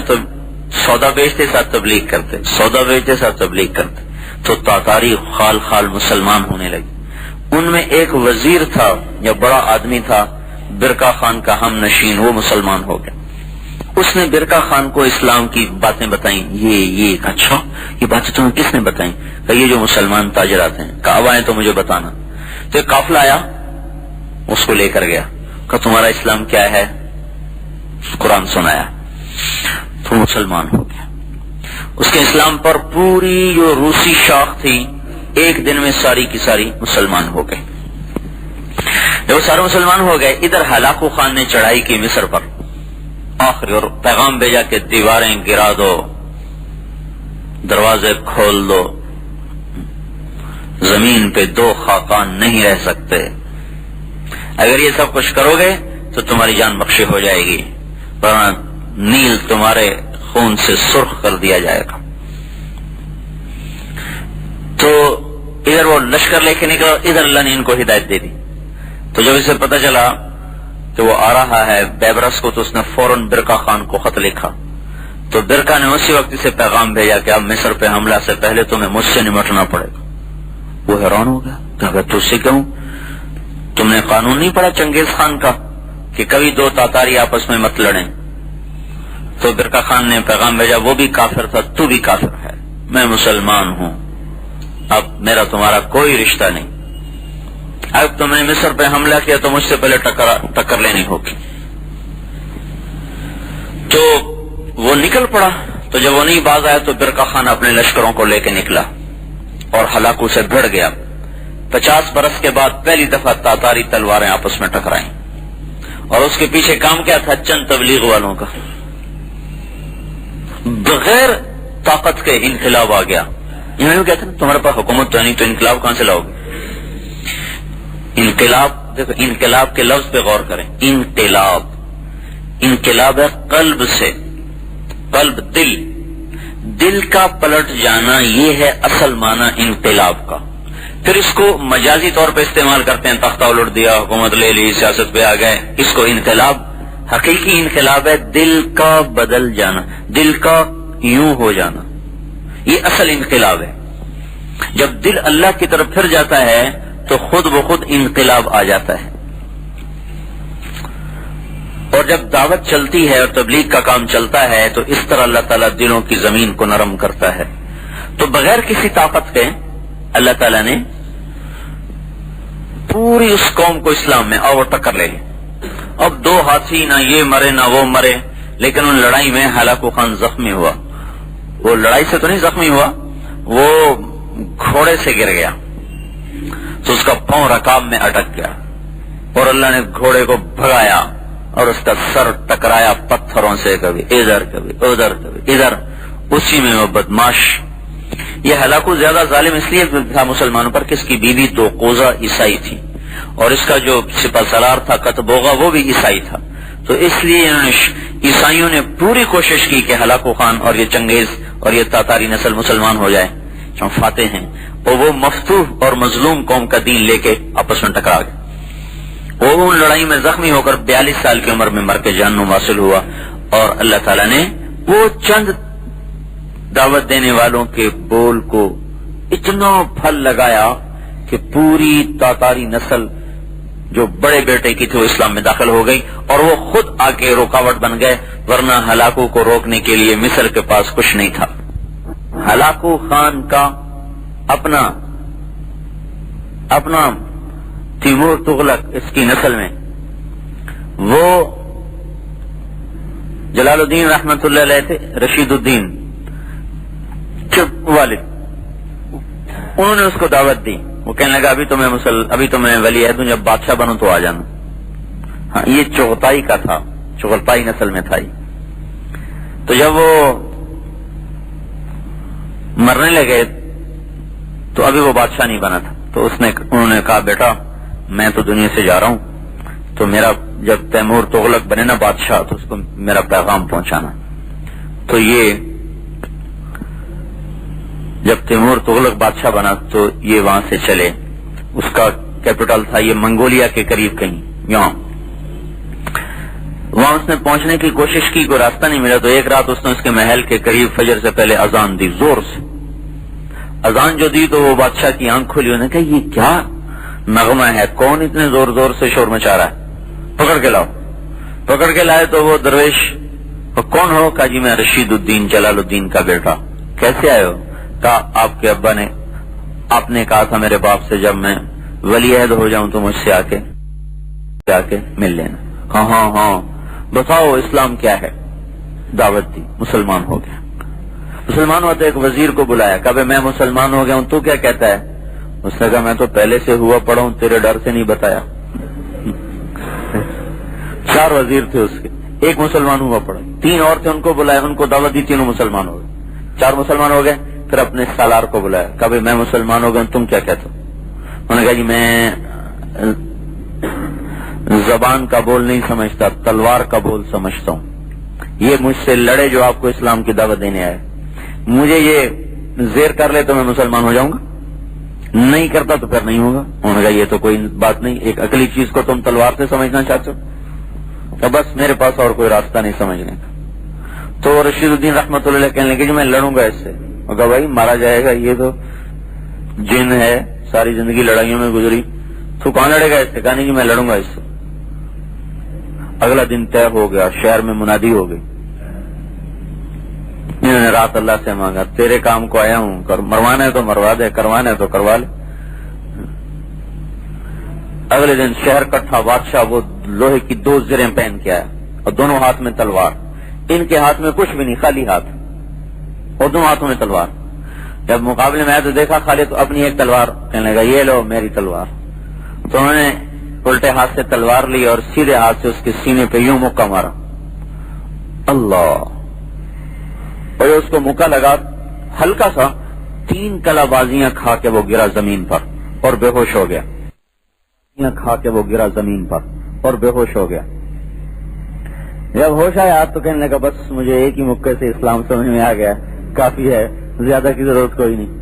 سودا بیچتے ساتھ تبلیغ کرتے، سودا بیچتے ساتھ تبلیغ کرتے، تو تاتاری خال خال مسلمان ہونے لگے۔ ان میں ایک وزیر تھا یا بڑا آدمی تھا برکا خان کا ہم نشین، وہ مسلمان ہو گیا۔ اس نے برکا خان کو اسلام کی باتیں بتائیں، یہ اچھا یہ باتیں تمہیں کس نے بتائیں؟ کہ یہ جو مسلمان تاجر آتے ہیں، کہا اب آئے تو مجھے بتانا۔ تو ایک قافلہ آیا، اس کو لے کر گیا، کہ تمہارا اسلام کیا ہے؟ قرآن سنایا تو مسلمان ہو گیا۔ اس کے اسلام پر پوری جو روسی شاخ تھی ایک دن میں ساری کی ساری مسلمان ہو گئے۔ جب وہ سارے مسلمان ہو گئے، ادھر ہلاکو خان نے چڑھائی کی مصر پر آخری، اور پیغام بھیجا کہ دیواریں گرا دو، دروازے کھول دو، زمین پہ دو خاقان نہیں رہ سکتے، اگر یہ سب کچھ کرو گے تو تمہاری جان بخشی ہو جائے گی، ورنہ نیل تمہارے خون سے سرخ کر دیا جائے گا۔ تو ادھر وہ لشکر لے کے نکلا، ادھر اللہ نے ان کو ہدایت دے دی۔ تو جب اسے پتہ چلا کہ وہ آ رہا ہے بیبرس کو، تو اس نے فوراً برکا خان کو خط لکھا۔ تو برکا نے اسی وقت اسے پیغام بھیجا کہ اب مصر پہ حملہ سے پہلے تمہیں مجھ سے نمٹنا پڑے گا۔ وہ حیران ہو گیا، کہا تجھ سے کیوں؟ تم نے قانون نہیں پڑھا چنگیز خان کا کہ کبھی دو تاتاری آپس میں مت لڑیں؟ تو برکا خان نے پیغام بھیجا، وہ بھی کافر تھا، تو بھی کافر ہے، میں مسلمان ہوں، اب میرا تمہارا کوئی رشتہ نہیں، اب تم نے مصر پہ حملہ کیا تو مجھ سے پہلے ٹکر لینی ہوگی۔ تو وہ نکل پڑا۔ تو جب وہ نہیں باز آیا تو برکا خان اپنے لشکروں کو لے کے نکلا اور ہلاکو سے بھڑ گیا۔ 50 برس کے بعد پہلی دفعہ تاتاری تلواریں آپس میں ٹکرائیں، اور اس کے پیچھے کام کیا تھا؟ چند تبلیغ والوں کا۔ بغیر طاقت کے انقلاب آ گیا۔ یہاں کہتے ہیں تمہارے پاس حکومت تو نہیں، تو انقلاب کہاں سے لاؤ گے؟ انقلاب، دیکھو انقلاب کے لفظ پہ غور کریں، انقلاب، انقلاب ہے قلب سے، قلب دل کا پلٹ جانا، یہ ہے اصل معنی انقلاب کا۔ پھر اس کو مجازی طور پہ استعمال کرتے ہیں، تختہ الٹ دیا، حکومت لے لی، سیاست پہ آ گئے، اس کو انقلاب۔ حقیقی انقلاب ہے دل کا بدل جانا، دل کا یوں ہو جانا، یہ اصل انقلاب ہے۔ جب دل اللہ کی طرف پھر جاتا ہے تو خود بخود انقلاب آ جاتا ہے۔ اور جب دعوت چلتی ہے اور تبلیغ کا کام چلتا ہے تو اس طرح اللہ تعالیٰ دلوں کی زمین کو نرم کرتا ہے۔ تو بغیر کسی طاقت کے اللہ تعالیٰ نے پوری اس قوم کو اسلام میں اور ٹکر لے لی۔ اب دو ہاتھی، نہ یہ مرے نہ وہ مرے، لیکن ان لڑائی میں ہلاکو خان زخمی ہوا۔ وہ لڑائی سے تو نہیں زخمی ہوا، وہ گھوڑے سے گر گیا، تو اس کا پاؤں رکاب میں اٹک گیا، اور اللہ نے گھوڑے کو بھگایا اور اس کا سر ٹکرایا پتھروں سے، کبھی ادھر کبھی ادھر کبھی ادھر، اسی میں وہ بدماش۔ یہ ہلاکو زیادہ ظالم اس لیے تھا مسلمانوں پر کہ اس کی بیوی توقوزہ عیسائی تھی، اور اس کا جو سپہ سالار تھا کتبوغا وہ بھی عیسائی تھا۔ تو اس لیے عیسائیوں نے پوری کوشش کی کہ ہلاکو خان اور یہ چنگیز اور یہ تاتاری نسل مسلمان ہو جائے، جو فاتح ہیں، اور وہ مفتوح اور مظلوم قوم کا دین لے کے آپس میں ٹکرا گئے۔ وہ ان لڑائی میں زخمی ہو کر 42 سال کی عمر میں مر کے جہنم واصل ہوا، اور اللہ تعالیٰ نے وہ چند دعوت دینے والوں کے بول کو اتنا پھل لگایا کہ پوری تاتاری نسل جو بڑے بیٹے کی تھی وہ اسلام میں داخل ہو گئی، اور وہ خود آ کے رکاوٹ بن گئے، ورنہ ہلاکو کو روکنے کے لیے مصر کے پاس کچھ نہیں تھا۔ ہلاکو خان کا اپنا تیمور تغلق اس کی نسل میں، وہ جلال الدین رحمت اللہ علیہ تھے، رشید الدین کے والد، انہوں نے اس کو دعوت دی۔ وہ کہنے لگا ابھی تو میں ولی عہد ہوں، جب بادشاہ بنوں تو آ جانا۔ ہاں، یہ چغتائی کا تھا، چغتائی نسل میں تھا۔ تو جب وہ مرنے لگے تو ابھی وہ بادشاہ نہیں بنا تھا، تو انہوں نے کہا بیٹا میں تو دنیا سے جا رہا ہوں، تو میرا جب تیمور تغلق بنے نا بادشاہ تو اس کو میرا پیغام پہنچانا۔ تو یہ جب تیمور تغلق بادشاہ بنا تو یہ وہاں سے چلے. اس کا کیپٹل تھا یہ منگولیا کے قریب کہیں یہاں. وہاں اس نے پہنچنے کی کوشش کی, کوئی راستہ نہیں ملا, تو ایک رات اس نے اس کے محل کے قریب فجر سے پہلے اذان دی, زور سے اذان جو دی تو وہ بادشاہ کی آنکھ کھلی. انہوں نے کہا یہ کیا نغمہ ہے, کون اتنے زور زور سے شور مچا رہا ہے, پکڑ کے لاؤ. پکڑ کے لائے تو وہ درویش, کون ہو؟ کہا جی میں رشید الدین جلال الدین کا بیٹا. کیسے آئے ہو؟ کہا آپ کے ابا نے, آپ نے کہا تھا میرے باپ سے جب میں ولی عہد ہو جاؤں تو مجھ سے آ کے مل لینا. ہاں ہاں ہاں بتاؤ اسلام کیا ہے؟ دعوت دی, مسلمان ہو گیا. مسلمان ہوا تو ایک وزیر کو بلایا, کہا میں مسلمان ہو گیا ہوں, تو کیا کہتا ہے؟ اس نے کہا میں تو پہلے سے ہوا پڑا ہوں, تیرے ڈر سے نہیں بتایا. 4 وزیر تھے اس کے, ایک مسلمان ہوا پڑا, 3 اور تھے ان کو بلایا, ان کو دعوت دی, تینوں مسلمان ہو گئے. 4 مسلمان ہو گئے. پھر اپنے سالار کو بلایا, کہا میں مسلمان ہو گیا, تم کیا کہتے ہو؟ انہوں نے کہا جی میں زبان کا بول نہیں سمجھتا, تلوار کا بول سمجھتا ہوں. یہ مجھ سے لڑے جو آپ کو اسلام کی دعوت دینے آئے, مجھے یہ زیر کر لے تو میں مسلمان ہو جاؤں گا, نہیں کرتا تو پھر نہیں ہوگا. انہوں نے کہا یہ تو کوئی بات نہیں, ایک عقلی چیز کو تم تلوار سے سمجھنا چاہتے ہو, تو بس میرے پاس اور کوئی راستہ نہیں سمجھنے کا. تو رشید الدین رحمۃ اللہ علیہ کہنے لگے کہ میں لڑوں گا اس سے. کہا بھائی مارا جائے گا, یہ تو جن ہے, ساری زندگی لڑائیوں میں گزری, تو کہاں لڑے گا اس سے؟ کہا نہیں جی میں لڑوں گا اس سے. اگلا دن طے ہو گیا, شہر میں منادی ہو گئی. انہوں نے رات اللہ سے مانگا, تیرے کام کو آیا ہوں, مروانا ہے تو مروا دے, کروانا ہے تو کروا لے. اگلے دن شہر کٹھا, بادشاہ وہ لوہے کی 2 زریں پہن کے آیا اور دونوں ہاتھ میں تلوار. ان کے ہاتھ میں کچھ بھی نہیں, خالی ہاتھ, اور دونوں ہاتھوں میں تلوار. جب مقابلے میں آیا تو دیکھا خالی, تو اپنی ایک تلوار, کہنے لگا یہ لو میری تلوار. تو انہوں نے الٹے ہاتھ سے تلوار لی اور سیدھے ہاتھ سے اس کے سینے پہ یوں مکہ مارا. اللہ, اور اس کو مکہ لگا ہلکا سا, 3 کلا بازیاں کھا کے وہ گرا زمین پر اور بے ہوش ہو گیا. کھا کے وہ گرا زمین پر اور بے ہوش ہو گیا. جب ہوش آیا تو کہنے لگا بس مجھے ایک ہی مکے سے اسلام سمجھ میں آ گیا, کافی ہے, زیادہ کی ضرورت کوئی نہیں.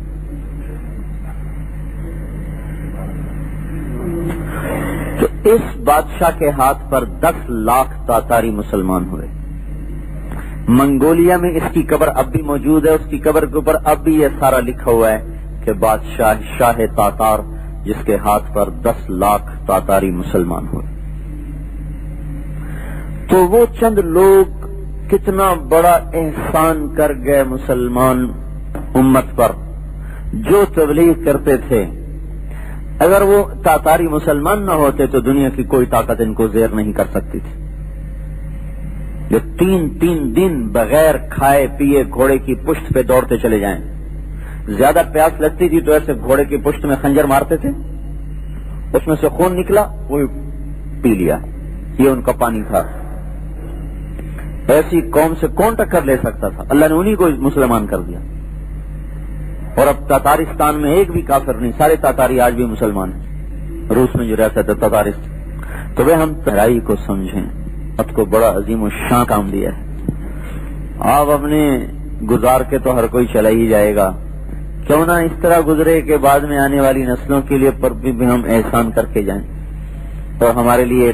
تو اس بادشاہ کے ہاتھ پر 10 لاکھ تاتاری مسلمان ہوئے. منگولیا میں اس کی قبر اب بھی موجود ہے, اس کی قبر کے اوپر اب بھی یہ سارا لکھا ہوا ہے کہ بادشاہ شاہ تاتار جس کے ہاتھ پر 10 لاکھ تاتاری مسلمان ہوئے. تو وہ چند لوگ کتنا بڑا احسان کر گئے مسلمان امت پر جو تبلیغ کرتے تھے. اگر وہ تاتاری مسلمان نہ ہوتے تو دنیا کی کوئی طاقت ان کو زیر نہیں کر سکتی تھی. جو 3 دن بغیر کھائے پیے گھوڑے کی پشت پہ دوڑتے چلے جائیں, زیادہ پیاس لگتی تھی تو ایسے گھوڑے کی پشت میں خنجر مارتے تھے, اس میں سے خون نکلا وہ پی لیا, یہ ان کا پانی تھا. ایسی قوم سے کون ٹکر لے سکتا تھا؟ اللہ نے انہی کو مسلمان کر دیا. اور اب تاتارستان میں ایک بھی کافر نہیں, سارے تاتاری آج بھی مسلمان ہیں. روس میں جو رہتا تھا تاتارستان. تو وہ ہم تہرائی کو سمجھیں, اب کو بڑا عظیم و شان کام دیا ہے. آپ اپنے گزار کے تو ہر کوئی چلا ہی جائے گا, کیوں نہ اس طرح گزرے کہ بعد میں آنے والی نسلوں کے لیے پر بھی ہم احسان کر کے جائیں اور ہمارے لیے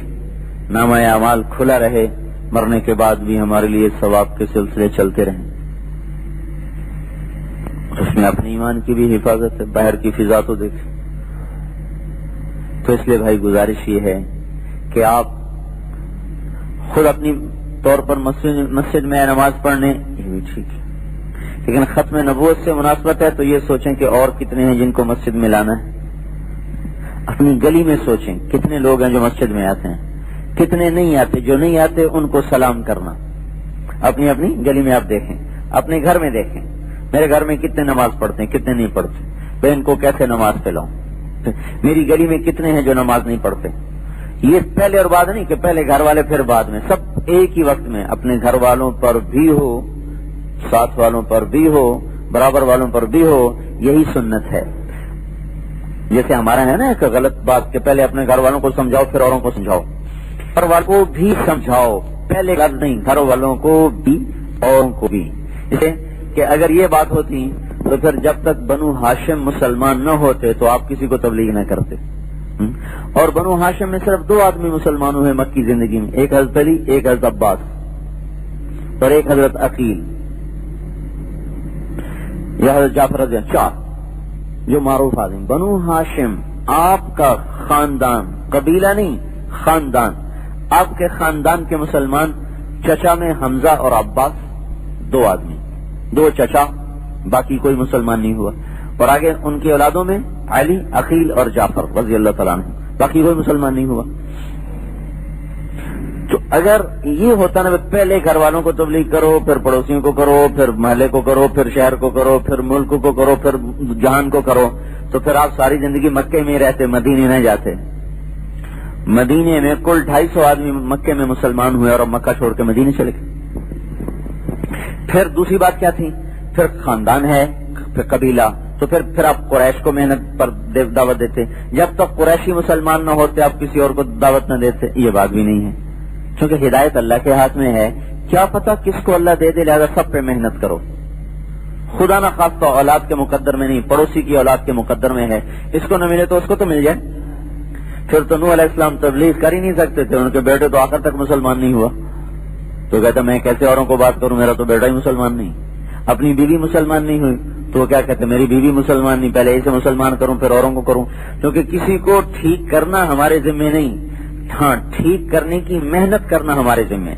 نامہ اعمال کھلا رہے, مرنے کے بعد بھی ہمارے لیے ثواب کے سلسلے چلتے رہیں. اس میں اپنے ایمان کی بھی حفاظت ہے, باہر کی فضا تو دیکھیں. تو اس لیے بھائی گزارش یہ ہے کہ آپ خود اپنی طور پر مسجد میں نماز پڑھنے, یہ بھی ٹھیک ہے, لیکن ختم نبوت سے مناسبت ہے تو یہ سوچیں کہ اور کتنے ہیں جن کو مسجد میں لانا ہے. اپنی گلی میں سوچیں کتنے لوگ ہیں جو مسجد میں آتے ہیں, کتنے نہیں آتے. جو نہیں آتے ان کو سلام کرنا. اپنی گلی میں آپ دیکھیں, اپنے گھر میں دیکھیں, میرے گھر میں کتنے نماز پڑھتے ہیں, کتنے نہیں پڑھتے, میں ان کو کیسے نماز پلاؤں. میری گلی میں کتنے ہیں جو نماز نہیں پڑھتے. یہ پہلے اور بعد نہیں کہ پہلے گھر والے پھر بعد میں, سب ایک ہی وقت میں. اپنے گھر والوں پر بھی ہو, ساتھ والوں پر بھی ہو, برابر والوں پر بھی ہو, یہی سنت ہے. جیسے ہمارا ہے نا ایک غلط بات کہ پہلے اپنے گھر والوں کو سمجھاؤ پھر اوروں کو سمجھاؤ. گھر والوں کو بھی سمجھاؤ, پہلے نہیں, گھر والوں کو بھی اوروں کو بھی. جیسے کہ اگر یہ بات ہوتی تو پھر جب تک بنو ہاشم مسلمان نہ ہوتے تو آپ کسی کو تبلیغ نہ کرتے. اور بنو ہاشم میں صرف 2 آدمی مسلمان ہوئے مکی زندگی میں، ایک حضرت علی، ایک حضرت عباس اور ایک حضرت عقیل یا حضرت جعفر رضی اللہ، 4 جو معروف آدمی. بنو ہاشم آپ کا خاندان، قبیلہ نہیں خاندان، آپ کے خاندان کے مسلمان چچا میں حمزہ اور عباس 2 آدمی، 2 چچا، باقی کوئی مسلمان نہیں ہوا. اور آگے ان کی اولادوں میں علی، عقیل اور جعفر رضی اللہ تعالیٰ عنہ، باقی کوئی مسلمان نہیں ہوا. تو اگر یہ ہوتا نا پہلے گھر والوں کو تبلیغ کرو، پھر پڑوسیوں کو کرو، پھر محلے کو کرو، پھر شہر کو کرو، پھر ملک کو کرو، پھر جہان کو کرو، تو پھر آپ ساری زندگی مکے میں ہی رہتے، مدینے نہ جاتے. مدینے میں کل 250 آدمی مکے میں مسلمان ہوئے اور اب مکہ چھوڑ کے مدینے چلے گئے. پھر دوسری بات کیا تھی؟ پھر خاندان ہے، پھر قبیلہ، تو پھر آپ قریش کو محنت پر دعوت دیتے. جب تک قریشی مسلمان نہ ہوتے آپ کسی اور کو دعوت نہ دیتے. یہ بات بھی نہیں ہے، کیونکہ ہدایت اللہ کے ہاتھ میں ہے. کیا پتا کس کو اللہ دے دے، لہذا سب پہ محنت کرو. خدا نہ خاص تو اولاد کے مقدر میں نہیں، پڑوسی کی اولاد کے مقدر میں ہے. اس کو نہ ملے تو اس کو تو مل جائے. پھر تو نوح علیہ السلام تبلیغ کر ہی نہیں سکتے تھے، ان کے بیٹے تو آخر تک مسلمان نہیں ہوا. تو کہتا میں کیسے اوروں کو بات کروں، میرا تو بیٹا ہی مسلمان نہیں. اپنی بیوی مسلمان نہیں ہوئی تو وہ کیا کہتے میری بیوی مسلمان نہیں، پہلے اسے مسلمان کروں پھر اوروں کو کروں. کیونکہ کسی کو ٹھیک کرنا ہمارے ذمے نہیں، ہاں ٹھیک کرنے کی محنت کرنا ہمارے ذمے.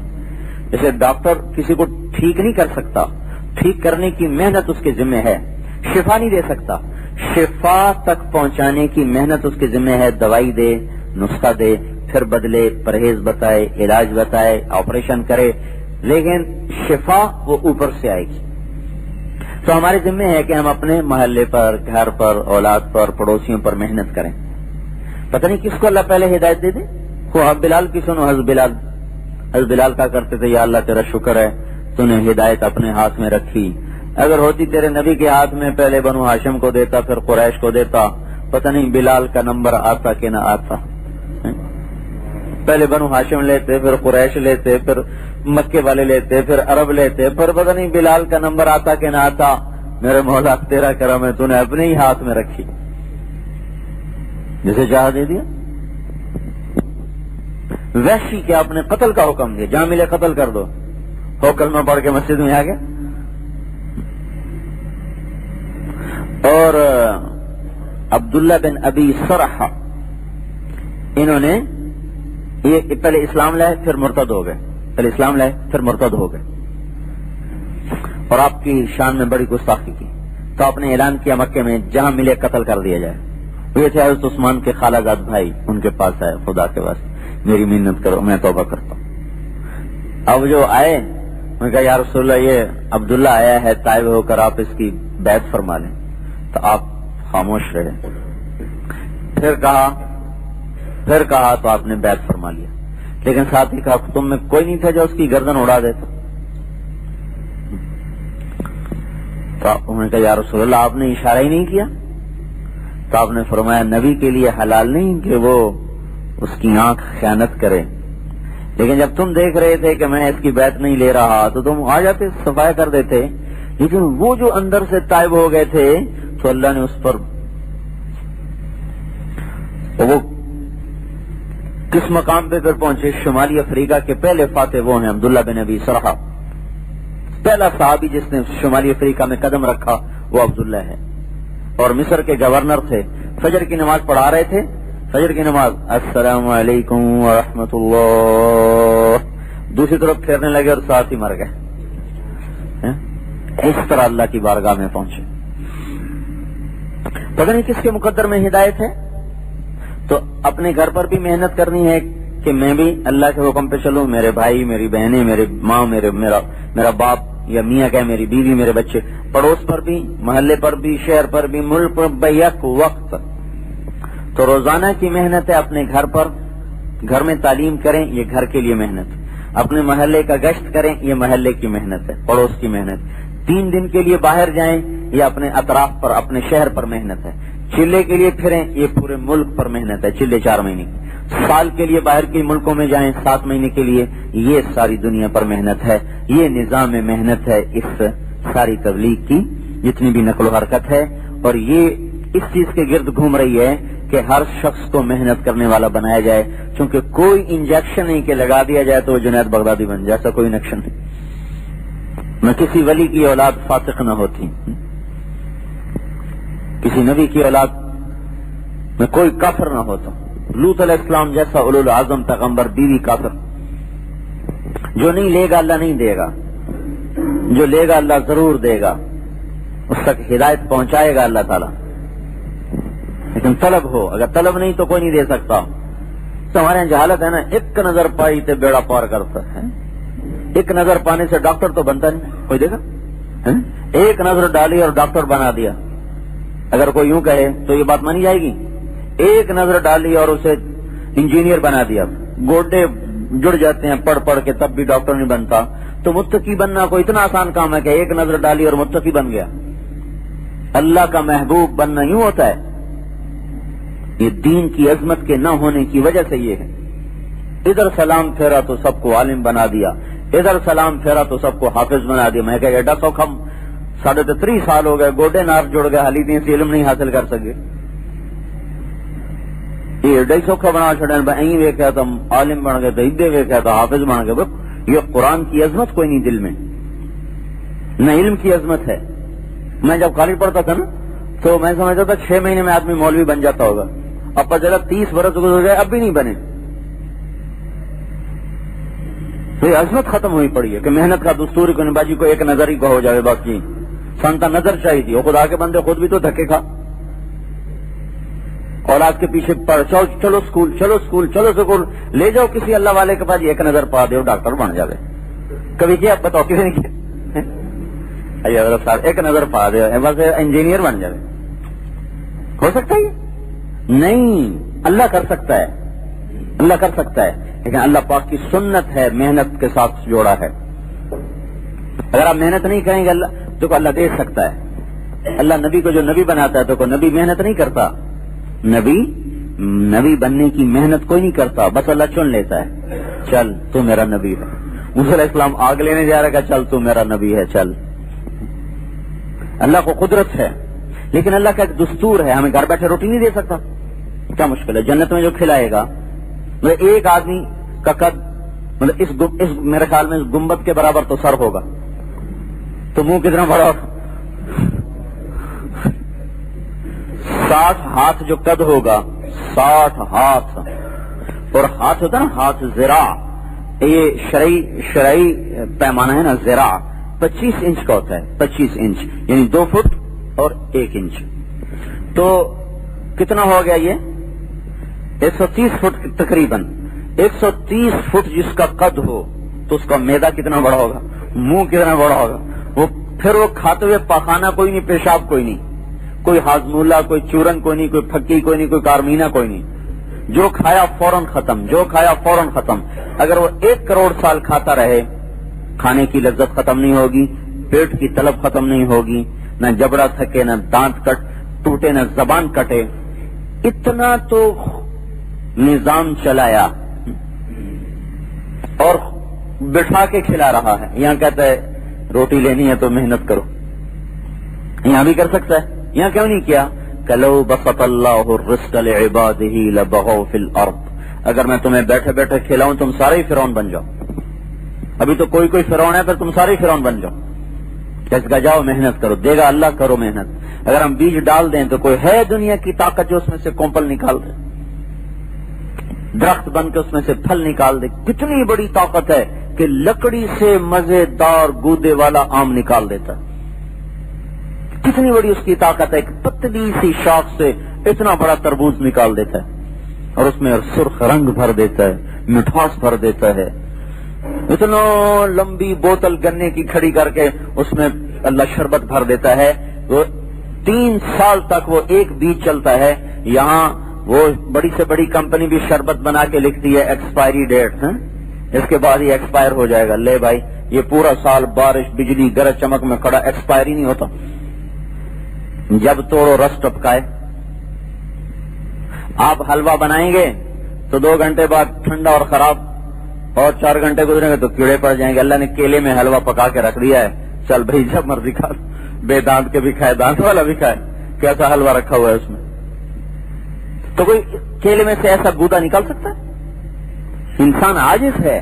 جیسے ڈاکٹر کسی کو ٹھیک نہیں کر سکتا، ٹھیک کرنے کی محنت اس کے ذمے ہے. شفا نہیں دے سکتا، شفا تک پہنچانے کی محنت اس کے ذمہ ہے. دوائی دے، نسخہ دے، پھر بدلے، پرہیز بتائے، علاج بتائے، آپریشن کرے، لیکن شفا وہ اوپر سے آئے گی. تو ہمارے ذمہ ہے کہ ہم اپنے محلے پر، گھر پر، اولاد پر، پڑوسیوں پر محنت کریں. پتہ نہیں کس کو اللہ پہلے ہدایت دے دے. وہ بلال کی سنو، حضرت بلال کا کرتے تھے یا اللہ تیرا شکر ہے تو نے ہدایت اپنے ہاتھ میں رکھی. اگر ہوتی تیرے نبی کے ہاتھ میں پہلے بنو ہاشم کو دیتا پھر قریش کو دیتا، پتہ نہیں بلال کا نمبر آتا کہ نہ آتا. پہلے بنو ہاشم لیتے، پھر قریش لیتے، پھر مکے والے لیتے، پھر عرب لیتے، پھر پتہ نہیں بلال کا نمبر آتا کہ نہ آتا. میرے مولا تیرا کرم ہے، تو نے اپنے ہی ہاتھ میں رکھی، جسے چاہ دے دیا. وحشی کیا اپنے قتل کا حکم دیا، جہاں ملے قتل کر دو. ہو کلمہ پڑھ کے مسجد میں آ گیا. اور عبداللہ بن ابی سرحہ، انہوں نے یہ پہلے اسلام لائے پھر مرتد ہو گئے، پہلے اسلام لائے پھر مرتد ہو گئے اور آپ کی شان میں بڑی گستاخی کی. تو آپ نے اعلان کیا مکے میں جہاں ملے قتل کر دیا جائے. یہ تھے حضرت عثمان کے خالہ زاد بھائی، ان کے پاس آئے، خدا کے واسطے میری منت کرو، میں توبہ کرتا ہوں. اب جو آئے میں نے کہا یا رسول اللہ یہ عبداللہ آیا ہے تائب ہو کر، آپ اس کی بیعت فرما لیں. تو آپ خاموش رہے. پھر کہا تو آپ نے بیعت فرما لیا، لیکن ساتھ ہی کہا تم میں کوئی نہیں تھا جو اس کی گردن اڑا دیتا. تو انہوں نے کہا یا رسول اللہ آپ نے اشارہ ہی نہیں کیا. تو آپ نے فرمایا نبی کے لیے حلال نہیں کہ وہ اس کی آنکھ خیانت کرے، لیکن جب تم دیکھ رہے تھے کہ میں اس کی بیعت نہیں لے رہا تو تم آ جاتے، صفایا کر دیتے. لیکن وہ جو اندر سے تائب ہو گئے تھے تو اللہ نے اس پر وہ کس مقام پہ پھر پہنچے. شمالی افریقہ کے پہلے فاتح وہ ہیں عبداللہ بن ابی سرحہ. پہلا صحابی جس نے شمالی افریقہ میں قدم رکھا وہ عبداللہ ہے، اور مصر کے گورنر تھے. فجر کی نماز پڑھا رہے تھے، فجر کی نماز السلام علیکم ورحمۃ اللہ، دوسری طرف پھیرنے لگے اور ساتھ ہی مر گئے. اس طرح اللہ کی بارگاہ میں پہنچے. پتہ نہیں کس کے مقدر میں ہدایت ہے. تو اپنے گھر پر بھی محنت کرنی ہے کہ میں بھی اللہ کے حکم پہ چلوں، میرے بھائی، میری بہنیں، میری ماں، میرا باپ یا میاں کہ میری بیوی، میرے بچے، پڑوس پر بھی، محلے پر بھی، شہر پر بھی، ملک پر بیک وقت. تو روزانہ کی محنت ہے. اپنے گھر پر، گھر میں تعلیم کریں، یہ گھر کے لیے محنت. اپنے محلے کا گشت کریں، یہ محلے کی محنت ہے، پڑوس کی محنت. 3 دن کے لیے باہر جائیں، یہ اپنے اطراف پر، اپنے شہر پر محنت ہے. چلے کے لیے پھریں، یہ پورے ملک پر محنت ہے، چلے 4 مہینے کی. سال کے لیے باہر کے ملکوں میں جائیں 7 مہینے کے لیے، یہ ساری دنیا پر محنت ہے. یہ نظام محنت ہے اس ساری تبلیغ کی جتنی بھی نقل و حرکت ہے، اور یہ اس چیز کے گرد گھوم رہی ہے کہ ہر شخص کو محنت کرنے والا بنایا جائے، چونکہ کوئی انجیکشن نہیں کہ لگا دیا جائے تو وہ جنید بغدادی بن جائے، ایسا کوئی انجیکشن نہیں۔ نہ کسی ولی کی اولاد فاسق نہ ہوتی، کسی نبی کی اولاد میں کوئی کافر نہ ہوتا۔ لوط علیہ السلام جیسا اولو العظم پیغمبر بیوی کافر۔ جو نہیں لے گا اللہ نہیں دے گا، جو لے گا اللہ ضرور دے گا، اس تک ہدایت پہنچائے گا اللہ تعالیٰ، لیکن طلب ہو، اگر طلب نہیں تو کوئی نہیں دے سکتا۔ تو ہمارے یہاں جہالت ہے نا، ایک نظر پائی تے بیڑا پار کرتا ہے، ایک نظر پانے سے ڈاکٹر تو بنتا نہیں، کوئی دیکھا؟ ایک نظر ڈالی اور ڈاکٹر بنا دیا، اگر کوئی یوں کہے تو یہ بات مانی جائے گی؟ ایک نظر ڈالی اور اسے انجینئر بنا دیا، گوڈے جڑ جاتے ہیں پڑھ پڑھ کے تب بھی ڈاکٹر نہیں بنتا، تو متقی بننا کوئی اتنا آسان کام ہے کہ ایک نظر ڈالی اور متقی بن گیا؟ اللہ کا محبوب بننا یوں ہوتا ہے؟ یہ دین کی عظمت کے نہ ہونے کی وجہ سے یہ ہے۔ ادھر سلام پھیرا تو سب کو عالم بنا دیا، ادھر سلام پھیرا تو سب کو حافظ بنا دیا۔ میں کہ ایڈا سوکھا 33.5 سال ہو گئے، گوڈے نار جڑ گئے، حالی دین سے علم نہیں حاصل کر سکے، یہ ایڈا ہی سوکھا بنا چھڑے، بھائی ویکھیا تو عالم بن گئے، تو ادھے ویکھیا تو حافظ بن گئے۔ یہ قرآن کی عظمت کوئی نہیں دل میں، نہ علم کی عظمت ہے۔ میں جب کالج پڑھتا تھا نا تو میں سمجھتا تھا 6 مہینے میں آدمی مولوی بن جاتا ہوگا، اب پتہ چلا 30 برس گزر گئے اب بھی نہیں بنے۔ تو یہ عظمت ختم ہوئی پڑی ہے کہ محنت کا دستور کو باجی کو ایک نظر ہی کو ہو جائے، باقی سنتا نظر چاہیے تھی، وہ خدا کے بندے خود بھی تو دھکے کھا، اولاد کے پیچھے پڑ، چلو اسکول چلو اسکول چلو اسکول لے جاؤ کسی اللہ والے کے پاس، ایک نظر پا دے ڈاکٹر بن جائے۔ کبھی کیا بتاؤ کسی نے کیا؟ ایک نظر پا دے بس انجینئر بن جائے، ہو سکتا ہے؟ نہیں، اللہ کر سکتا ہے، اللہ کر سکتا ہے، لیکن اللہ پاک کی سنت ہے، محنت کے ساتھ جوڑا ہے۔ اگر آپ محنت نہیں کریں گے اللہ تو اللہ دے سکتا ہے۔ اللہ نبی کو جو نبی بناتا ہے تو کوئی نبی محنت نہیں کرتا، نبی بننے کی محنت کوئی نہیں کرتا، بس اللہ چن لیتا ہے، چل تو میرا نبی ہے۔ موسیٰ علیہ السلام آگ لینے جا رہا ہے، چل تو میرا نبی ہے، چل۔ اللہ کو قدرت ہے، لیکن اللہ کا ایک دستور ہے، ہمیں گھر بیٹھے روٹی نہیں دے سکتا، کیا مشکل ہے؟ جنت میں جو کھلائے گا، مطلب ایک آدمی کا قد، مطلب اس میرے خیال میں اس گنبد کے برابر تو سر ہوگا، تو منہ کتنا بڑا ہوگا؟ 60 ہاتھ جو قد ہوگا، 60 ہاتھ، اور ہاتھ ہوتا ہے نا، ہاتھ ذراع، یہ شرعی پیمانہ ہے نا، ذراع 25 انچ کا ہوتا ہے، 25 انچ یعنی 2 فٹ اور 1 انچ، تو کتنا ہو گیا یہ؟ 130 فٹ تقریباً۔ 130 فٹ جس کا قد ہو تو اس کا میدا کتنا بڑا ہوگا، منہ کتنا بڑا ہوگا، وہ پھر وہ کھاتے ہوئے پاخانہ کوئی نہیں، پیشاب کوئی نہیں، کوئی ہاضمولہ، کوئی چورن کوئی نہیں، کوئی پھکی کوئی نہیں، کوئی کارمینہ کوئی نہیں، جو کھایا فوراً ختم، جو کھایا فوراً ختم۔ اگر وہ 1 کروڑ سال کھاتا رہے، کھانے کی لذت ختم نہیں ہوگی، پیٹ کی طلب ختم نہیں ہوگی، نہ جبڑا تھکے، نہ دانت ٹوٹے، نہ زبان کٹے، اتنا تو نظام چلایا اور بٹھا کے کھلا رہا ہے۔ یہاں کہتا ہے روٹی لینی ہے تو محنت کرو، یہاں بھی کر سکتا ہے، یہاں کیوں نہیں کیا؟ کلو بسط اللہ الرزق لعباده لبغوا فی الارض، اگر میں تمہیں بیٹھے بیٹھے کھلاؤں تم سارے ہی فرعون بن جاؤ، ابھی تو کوئی فرعون ہے، پھر تم سارے ہی فرعون بن جاؤ۔ اس کا جاؤ محنت کرو، دے گا اللہ، کرو محنت۔ اگر ہم بیج ڈال دیں تو کوئی ہے دنیا کی طاقت جو اس میں سے کومپل نکال دے، درخت بن کے اس میں سے پھل نکال دے؟ کتنی بڑی طاقت ہے کہ لکڑی سے مزیدار گودے والا آم نکال دیتا ہے، کتنی بڑی اس کی طاقت ہے کہ پتلی سی شاخ سے اتنا بڑا تربوز نکال دیتا ہے اور اس میں سرخ رنگ بھر دیتا ہے، مٹھاس بھر دیتا ہے۔ اتنا لمبی بوتل گنے کی کھڑی کر کے اس میں اللہ شربت بھر دیتا ہے، وہ 3 سال تک وہ ایک بیج چلتا ہے۔ یہاں وہ بڑی سے بڑی کمپنی بھی شربت بنا کے لکھتی ہے ایکسپائری ڈیٹ، اس کے بعد یہ ایکسپائر ہو جائے گا، لے بھائی یہ پورا سال بارش بجلی گرج چمک میں کھڑا، ایکسپائر ہی نہیں ہوتا۔ جب توڑو رس ٹپکائے۔ آپ حلوہ بنائیں گے تو 2 گھنٹے بعد ٹھنڈا اور خراب، اور 4 گھنٹے گزریں گے تو کیڑے پڑ جائیں گے۔ اللہ نے کیلے میں حلوہ پکا کے رکھ دیا ہے، چل بھائی جب مرضی کھا، بے دانت کے بھی کھائے، دانت والا بھی کھائے، کیسا حلوہ رکھا ہوا ہے اس میں؟ تو کوئی کیلے میں سے ایسا گودا نکال سکتا ہے؟ انسان عاجز ہے.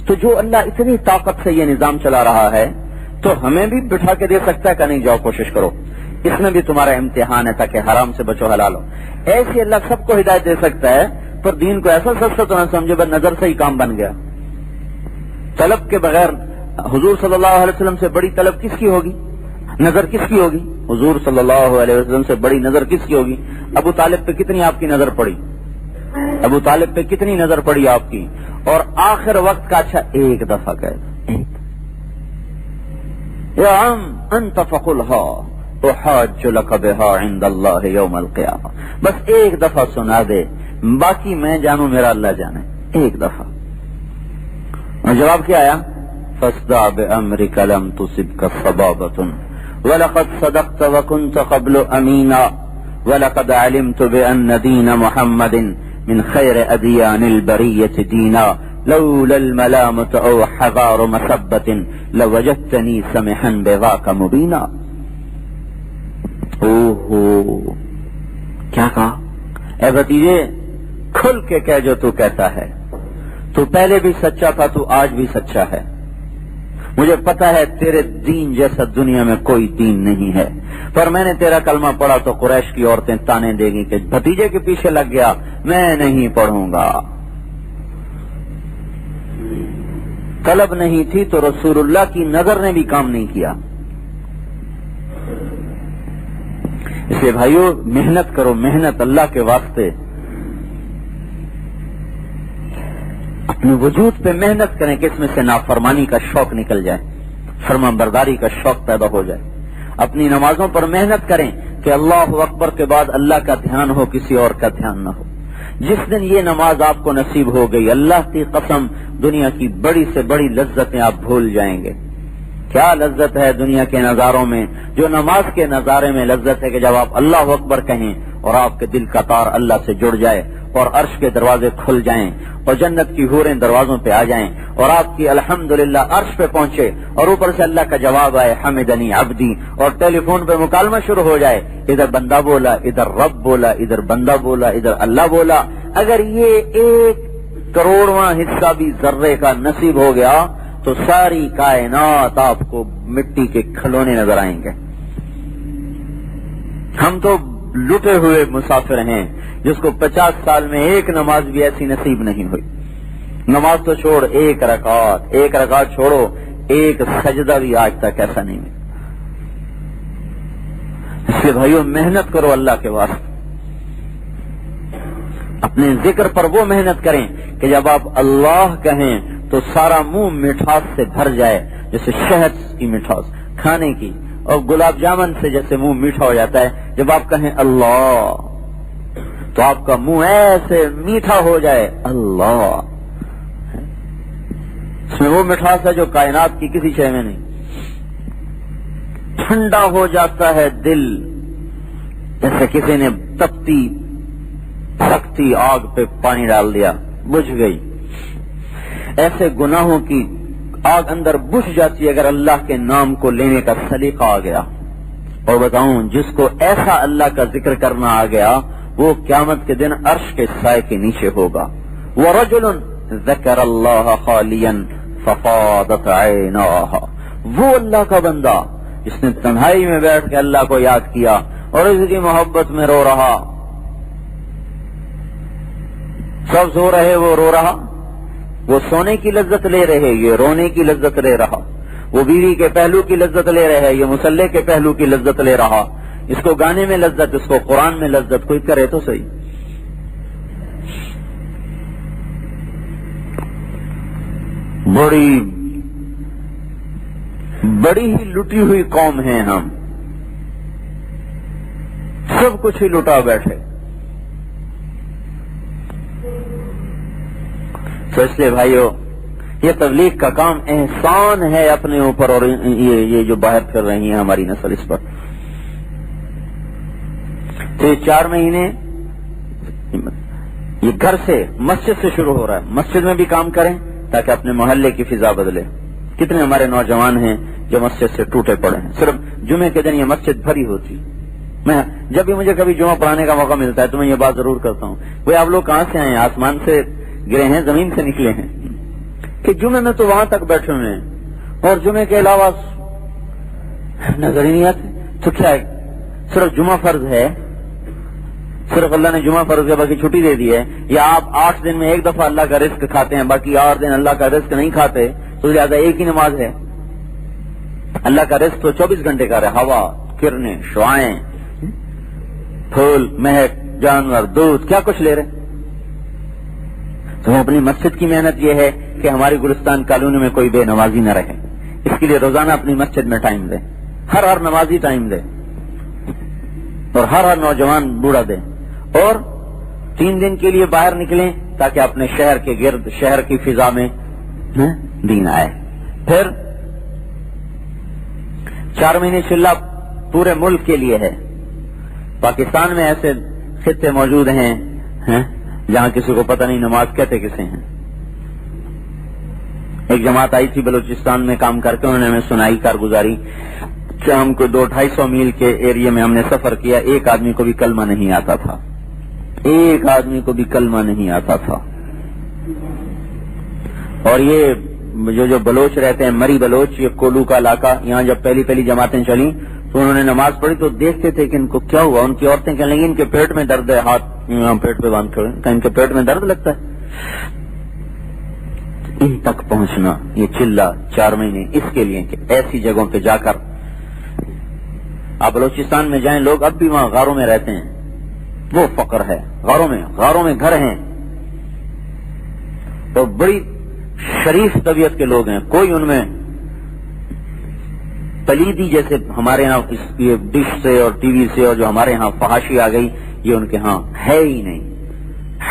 تو جو اللہ اتنی طاقت سے یہ نظام چلا رہا ہے تو ہمیں بھی بٹھا کے دے سکتا ہے کہ نہیں جاؤ کوشش کرو، اس میں بھی تمہارا امتحان ہے تاکہ حرام سے بچو حلال ہو. ایسے اللہ سب کو ہدایت دے سکتا ہے، پر دین کو ایسا سستا تو نہ سمجھے بس نظر سے ہی کام بن گیا. طلب کے بغیر حضور صلی اللہ علیہ وسلم سے بڑی طلب کس کی ہوگی؟ نظر کس کی ہوگی؟ حضور صلی اللہ علیہ وسلم سے بڑی نظر کس کی ہوگی؟ ابو طالب پہ کتنی آپ کی نظر پڑی؟ ابو طالب پہ کتنی نظر پڑی آپ کی؟ اور آخر وقت کا اچھا ایک دفعہ کہہ یا عم انت فقلھا احاج لک بھا عند اللہ یوم القیامہ، بس ایک دفعہ سنا دے، باقی میں جانوں میرا اللہ جانے، ایک دفعہ. اور جواب کیا آیا؟ فاصدع بامرک لم تصبک صبابۃ ولقد صدقت وكنت قبل امينا ولقد علمت بان دين محمد من خير اديان البرية دينا لولا الملامة او حذار مسبة لوجدتني سمحا بذاك مبينا. اوہو کیا کہا؟ اے بھتیجے کھل کے کہہ جو تو کہتا ہے، تو پہلے بھی سچا تھا، تو آج بھی سچا ہے. مجھے پتا ہے تیرے دین جیسا دنیا میں کوئی دین نہیں ہے، پر میں نے تیرا کلمہ پڑھا تو قریش کی عورتیں تانے دے گی کہ بھتیجے کے پیچھے لگ گیا، میں نہیں پڑھوں گا. طلب نہیں تھی تو رسول اللہ کی نظر نے بھی کام نہیں کیا. اس لیے بھائیو محنت کرو، محنت اللہ کے واسطے. اپنے وجود پہ محنت کریں کہ اس میں سے نافرمانی کا شوق نکل جائے، فرما برداری کا شوق پیدا ہو جائے. اپنی نمازوں پر محنت کریں کہ اللہ اکبر کے بعد اللہ کا دھیان ہو، کسی اور کا دھیان نہ ہو. جس دن یہ نماز آپ کو نصیب ہو گئی، اللہ کی قسم دنیا کی بڑی سے بڑی لذتیں آپ بھول جائیں گے. کیا لذت ہے دنیا کے نظاروں میں؟ جو نماز کے نظارے میں لذت ہے کہ جب آپ اللہ اکبر کہیں اور آپ کے دل کا تار اللہ سے جڑ جائے اور عرش کے دروازے کھل جائیں اور جنت کی حوریں دروازوں پہ آ جائیں اور آپ کی الحمدللہ عرش پہ پہنچے اور اوپر سے اللہ کا جواب آئے حمدنی عبدی، اور ٹیلی فون پہ مکالمہ شروع ہو جائے، ادھر بندہ بولا، ادھر رب بولا، ادھر بندہ بولا، ادھر اللہ بولا. اگر یہ 1/100واں حصہ بھی ذرے کا نصیب ہو گیا تو ساری کائنات آپ کو مٹی کے کھلونے نظر آئیں گے. ہم تو لٹے ہوئے مسافر ہیں جس کو 50 سال میں ایک نماز بھی ایسی نصیب نہیں ہوئی. نماز تو چھوڑ، ایک رکعت چھوڑو، ایک سجدہ بھی آج تک ایسا نہیں ہے. اس لیے بھائیو محنت کرو اللہ کے واسطے. اپنے ذکر پر وہ محنت کریں کہ جب آپ اللہ کہیں تو سارا منہ مٹھاس سے بھر جائے، جیسے شہد کی مٹھاس کھانے کی، اور گلاب جامن سے جیسے منہ میٹھا ہو جاتا ہے. جب آپ کہیں اللہ تو آپ کا منہ ایسے میٹھا ہو جائے، اللہ. اس میں وہ مٹھاس ہے جو کائنات کی کسی شے میں نہیں. ٹھنڈا ہو جاتا ہے دل، جیسے کسی نے تپتی سختی آگ پہ پانی ڈال دیا، بجھ گئی. ایسے گناہوں کی آگ اندر بجھ جاتی ہے اگر اللہ کے نام کو لینے کا سلیقہ آ گیا. اور بتاؤں جس کو ایسا اللہ کا ذکر کرنا آ گیا وہ قیامت کے دن عرش کے سائے کے نیچے ہوگا. وَرَجُلٌ ذَكَرَ اللَّهَ خَالِيًا فَفَاضَتْ عَيْنَاهُ، وہ اللہ کا بندہ جس نے تنہائی میں بیٹھ کے اللہ کو یاد کیا اور اس کی محبت میں رو رہا. سب سو رہے وہ رو رہا، وہ سونے کی لذت لے رہے یہ رونے کی لذت لے رہا، وہ بیوی کے پہلو کی لذت لے رہے یہ مصلے کے پہلو کی لذت لے رہا. اس کو گانے میں لذت، اس کو قرآن میں لذت. کوئی کرے تو صحیح. بڑی ہی لٹی ہوئی قوم ہیں ہم، سب کچھ ہی لٹا بیٹھے. تو اس لیے بھائیو یہ تبلیغ کا کام احسان ہے اپنے اوپر، اور یہ جو باہر پھر رہی ہیں ہماری نسل اس پر. تو یہ 4 مہینے یہ گھر سے مسجد سے شروع ہو رہا ہے. مسجد میں بھی کام کریں تاکہ اپنے محلے کی فضا بدلے، کتنے ہمارے نوجوان ہیں جو مسجد سے ٹوٹے پڑے ہیں، صرف جمعے کے دن یہ مسجد بھری ہوتی. میں جب بھی مجھے کبھی جمعہ پڑھانے کا موقع ملتا ہے تو میں یہ بات ضرور کرتا ہوں، وہ آپ لوگ کہاں سے آئے ہیں؟ آسمان سے گرے ہیں، زمین سے نکلے ہیں؟ کہ جمعے میں تو وہاں تک بیٹھے ہوئے ہیں اور جمعے کے علاوہ نظر ہی نہیں آتے. تو کیا ہے؟ صرف جمعہ فرض ہے، صرف اللہ نے جمعہ فرض ہے باقی چھٹی دے دی ہے، یا آپ 8 دن میں ایک دفعہ اللہ کا رزق کھاتے ہیں باقی 8 دن اللہ کا رزق نہیں کھاتے، تو لہٰذا ایک ہی نماز ہے. اللہ کا رزق تو 24 گھنٹے کا ہے، ہوا، کرنیں، شعائیں، پھول، مہک، جانور، دودھ، کیا کچھ لے رہے. تو اپنی مسجد کی محنت یہ ہے کہ ہماری گلستان کالونی میں کوئی بے نمازی نہ رہے، اس کے لیے روزانہ اپنی مسجد میں ٹائم دے، ہر نمازی ٹائم دے اور ہر نوجوان بوڑھا دے، اور 3 دن کے لیے باہر نکلیں تاکہ اپنے شہر کے گرد، شہر کی فضا میں دین آئے. پھر 4 مہینے چلہ پورے ملک کے لیے ہے. پاکستان میں ایسے خطے موجود ہیں جہاں کسی کو پتہ نہیں نماز کہتے کسے ہیں. ایک جماعت آئی تھی بلوچستان میں کام کر کے، انہوں نے ہمیں سنائی کارگزاری کہ ہم کو 200-250 میل کے ایریا میں ہم نے سفر کیا، ایک آدمی کو بھی کلمہ نہیں آتا تھا، ایک آدمی کو بھی کلمہ نہیں آتا تھا. اور یہ جو بلوچ رہتے ہیں، مری بلوچ، یہ کولو کا علاقہ، یہاں جب پہلی جماعتیں چلیں تو انہوں نے نماز پڑھی تو دیکھتے تھے کہ ان کو کیا ہوا. ان کی عورتیں کہنے لگی ان کے پیٹ میں درد ہے، ہاتھ یہاں پیٹ پہ باندھ کر، ان کے پیٹ میں درد لگتا ہے. ان تک پہنچنا یہ چلہ 4 مہینے اس کے لیے کہ ایسی جگہوں پہ جا کر آپ بلوچستان میں جائیں، لوگ اب بھی وہاں غاروں میں رہتے ہیں، وہ فقر ہے، غاروں میں گھر ہیں، تو بڑی شریف طبیعت کے لوگ ہیں. کوئی ان میں پلیدی جیسے ہمارے ہاں ڈش سے اور ٹی وی سے اور جو ہمارے ہاں فحاشی آ گئی، یہ ان کے ہاں ہے ہی نہیں.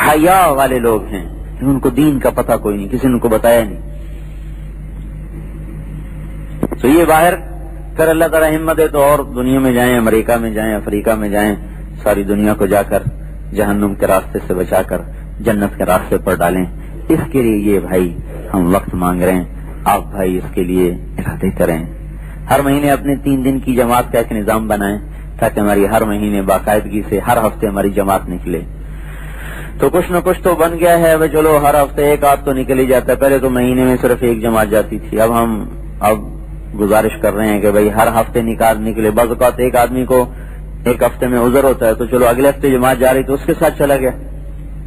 حیا والے لوگ ہیں، ان کو دین کا پتہ کوئی نہیں، کسی نے ان کو بتایا نہیں. تو یہ باہر کر اللہ تعالی ہمت ہے تو اور دنیا میں جائیں، امریکہ میں جائیں، افریقہ میں جائیں، ساری دنیا کو جا کر جہنم کے راستے سے بچا کر جنت کے راستے پر ڈالیں. اس کے لیے یہ بھائی ہم وقت مانگ رہے ہیں، آپ بھائی اس کے لیے ارادے کریں. ہر مہینے اپنے 3 دن کی جماعت کا ایک نظام بنائیں تاکہ ہماری ہر مہینے باقاعدگی سے ہر ہفتے ہماری جماعت نکلے. تو کچھ نہ کچھ تو بن گیا ہے، چلو ہر ہفتے ایک آدھ تو نکل ہی جاتا ہے. پہلے تو مہینے میں صرف ایک جماعت جاتی تھی، اب گزارش کر رہے ہیں کہ بھائی ہر ہفتے نکلے. بعض اوقات ایک آدمی کو ایک ہفتے میں عذر ہوتا ہے تو چلو اگلے ہفتے جماعت جا رہی تو اس کے ساتھ چلا گیا،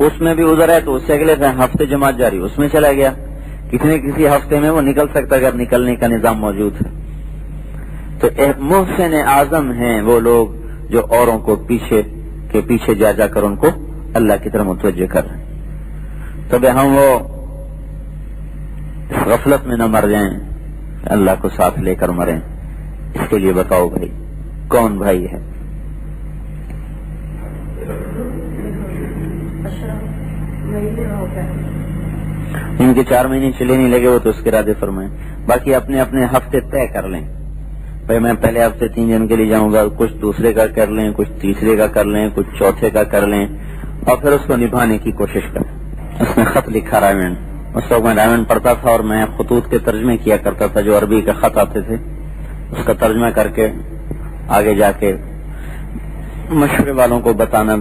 اس میں بھی عذر ہے تو اس سے اگلے ہفتے جماعت جاری اس میں چلا گیا. کسی ہفتے میں وہ نکل سکتا اگر نکلنے کا نظام موجود ہے. تو محسن اعظم ہیں وہ لوگ جو اوروں کو پیچھے جا کر ان کو اللہ کی طرف متوجہ کر رہے ہیں. تو ہم وہ اس غفلت میں نہ مر جائیں، اللہ کو ساتھ لے کر مریں. اس کے لیے بتاؤ بھائی کون بھائی ہے؟ ان کے 4 مہینے چلے نہیں لگے وہ تو اس کے ارادے فرمائیں. باقی اپنے اپنے ہفتے طے کر لیں، بھائی میں پہلے ہفتے 3 دن کے لیے جاؤں گا، کچھ دوسرے کا کر لیں، کچھ تیسرے کا کر لیں، کچھ چوتھے کا کر لیں، اور پھر اس کو نبھانے کی کوشش کریں. اس نے خط لکھا رائمنڈ، اس وقت میں رائمنڈ پڑھتا تھا اور میں خطوط کے ترجمے کیا کرتا تھا، جو عربی کے خط آتے تھے اس کا ترجمہ کر کے آگے جا کے مشورے والوں کو بتانا.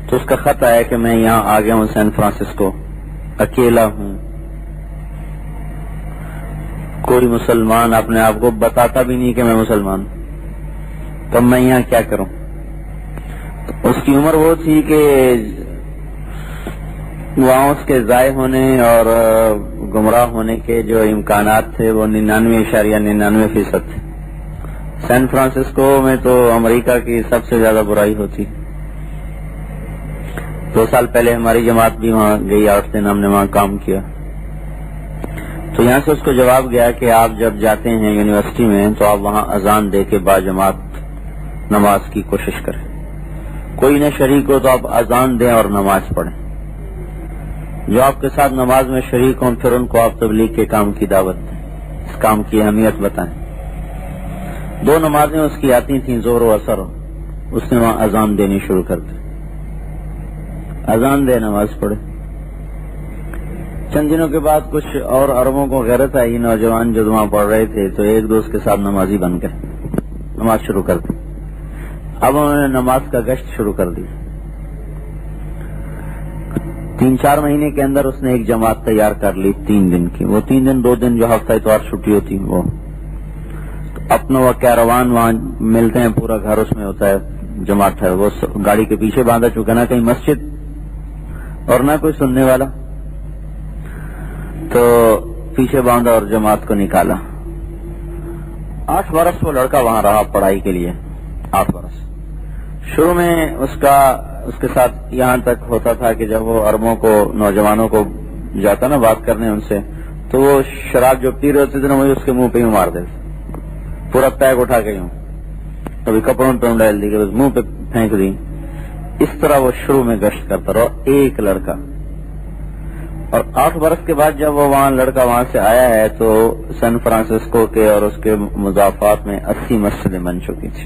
تو اس کا خط آیا کہ میں یہاں آ گیا ہوں سین فرانسسکو، اکیلا ہوں، کوئی مسلمان اپنے آپ کو بتاتا بھی نہیں کہ میں مسلمان، تو میں یہاں کیا کروں. اس کی عمر وہ تھی کہ وہاں اس کے ضائع ہونے اور گمراہ ہونے کے جو امکانات تھے وہ 99.99% تھے. سین فرانسسکو میں تو امریکہ کی سب سے زیادہ برائی ہوتی. 2 سال پہلے ہماری جماعت بھی وہاں گئی، 8 دن ہم نے وہاں کام کیا. تو یہاں سے اس کو جواب گیا کہ آپ جب جاتے ہیں یونیورسٹی میں تو آپ وہاں اذان دے کے با جماعت نماز کی کوشش کریں. کوئی نہ شریک ہو تو آپ اذان دیں اور نماز پڑھیں. جو آپ کے ساتھ نماز میں شریک ہوں پھر ان کو آپ تبلیغ کے کام کی دعوت دیں، اس کام کی اہمیت بتائیں. 2 نمازیں اس کی آتی تھیں، ظہر و عصر. اس نے وہاں اذان دینی شروع کر دی، اذان دے نماز پڑھے. چند دنوں کے بعد کچھ اور عربوں کو غیرت آئی، نوجوان جو وہاں پڑھ رہے تھے تو ایک دوست کے ساتھ نمازی بن گئے، نماز شروع کر دی۔ اب انہوں نے نماز کا گشت شروع کر دی۔ 3-4 مہینے کے اندر اس نے ایک جماعت تیار کر لی 3 دن کی، وہ 3 دن 2 دن جو ہفتہ اتوار چھٹی ہوتی وہ اپنا وہ کیروان وہاں ملتے ہیں، پورا گھر اس میں ہوتا ہے، جماعت ہے، وہ گاڑی کے پیچھے باندھا، چونکہ نہ کہیں مسجد اور نہ کوئی سننے والا، تو پیچھے باندھا اور جماعت کو نکالا۔ 8 برس وہ لڑکا وہاں رہا پڑھائی کے لیے، 8 برس۔ شروع میں اس کے ساتھ یہاں تک ہوتا تھا کہ جب وہ عربوں کو، نوجوانوں کو جاتا نا بات کرنے ان سے، تو وہ شراب جو پی رہے ہوتے تھے نا وہی اس کے منہ پہ ہی مار دیتے، پورا پیک اٹھا کے یوں، کبھی کپڑوں پہ ڈال دی، کبھی منہ پہ پھینک دی۔ اس طرح وہ شروع میں گشت کرتا رہا، ایک لڑکا۔ اور 8 برس کے بعد جب وہ لڑکا وہاں سے آیا ہے تو سان فرانسسکو کے اور اس کے مضافات میں 80 مسجدیں بن چکی تھی،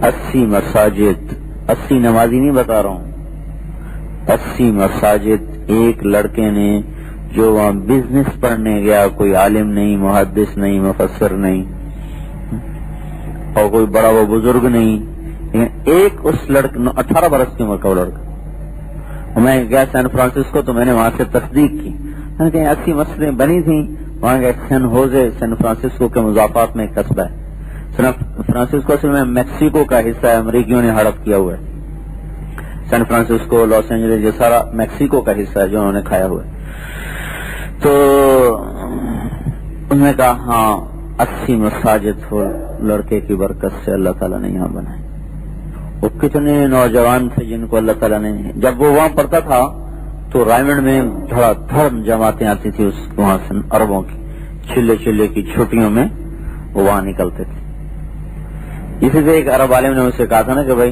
80 مساجد، 80 نمازی نہیں بتا رہا ہوں، 80 مساجد ایک لڑکے نے جو وہاں بزنس پڑھنے گیا، کوئی عالم نہیں، محدث نہیں، مفسر نہیں اور کوئی بڑا وہ بزرگ نہیں، ایک اس لڑکے 18 برس کی عمر کا وہ لڑکا۔ میں گیا سان فرانسسکو تو میں نے وہاں سے تصدیق کی، میں نے کہا 80 مسجدیں بنی تھیں وہاں گئے۔ سین ہوزے سان فرانسسکو کے مضافات میں ایک قصبہ ہے، سان فرانسسکو سے میں میکسیکو کا حصہ ہے، امریکیوں نے ہڑپ کیا ہوا ہے۔ سان فرانسسکو، لاس اینجلس یہ سارا میکسیکو کا حصہ ہے جو انہوں نے کھایا ہوا ہے۔ تو انہوں نے کہا ہاں 80 مساجد ہو لڑکے کی برکت سے اللہ تعالیٰ نے یہاں بنائے۔ وہ کتنے نوجوان تھے جن کو اللہ تعالیٰ نے، جب وہ وہاں پڑھتا تھا تو رائمنڈ میں دھڑا دھڑ جماعتیں آتی تھی وہاں سے عربوں کی، چلے کی چھٹیوں میں وہ وہاں نکلتے تھے۔ اسی سے ایک عرب عالم نے مجھ سے کہا تھا نا کہ بھائی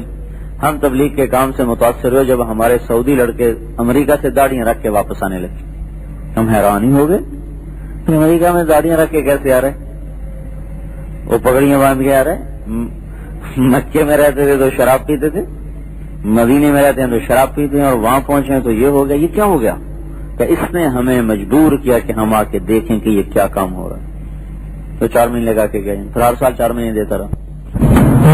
ہم تبلیغ کے کام سے متاثر ہوئے جب ہمارے سعودی لڑکے امریکہ سے داڑیاں رکھ کے واپس آنے لگے، ہم حیران ہی ہو گئے، امریکہ میں داڑیاں رکھ کے کیسے آ رہے، وہ پگڑیاں باندھ کے آ رہے۔ مکے میں رہتے تھے تو شراب پیتے تھے، مدینے میں رہتے ہیں تو شراب پیتے ہیں، اور وہاں پہنچے ہیں تو یہ ہو گیا، یہ کیا ہو گیا؟ کہ اس نے ہمیں مجبور کیا کہ ہم آ کے دیکھیں کہ یہ کیا کام ہو رہا ہے۔ تو 4 مہینے لگا کے گئے، پھر ہر سال 4 مہینے دیتا رہا۔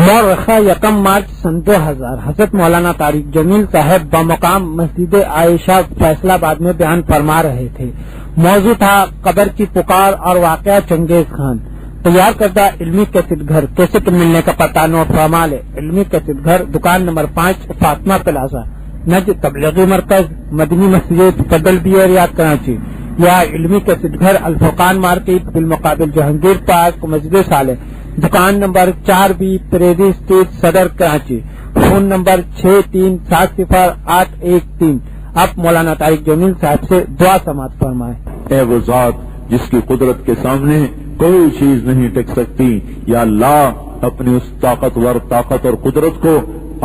مورخہ 1 مارچ سن 2000 حضرت مولانا طارق جمیل صاحب بمقام مسجد عائشہ فیصلہ آباد میں بیان فرما رہے تھے۔ موضوع تھا قبر کی پکار اور واقعہ چنگیز خان۔ تیار کردہ علمی کیسٹ گھر، کیسٹ ملنے کا پتہ نوٹ فرما لے۔ علمی کیسٹ گھر، دکان نمبر 5، فاطمہ پلازا، نج تبلیغی مرکز، مدنی مسجد، فضل بی ریاض کراچی، یا علمی کیسٹ گھر الفرقان مارکیٹ بالمقابل جہانگیر پارک مسجد صالح، دکان نمبر 4B، پریری اسٹریٹ، صدر کراچی، فون نمبر 63700813۔ آپ مولانا طارق جمیل صاحب سے دعا سماعت فرمائیں۔ اے وہ ذات جس کی قدرت کے سامنے کوئی چیز نہیں ٹک سکتی، یا اللہ اپنی اس طاقتور طاقت اور قدرت کو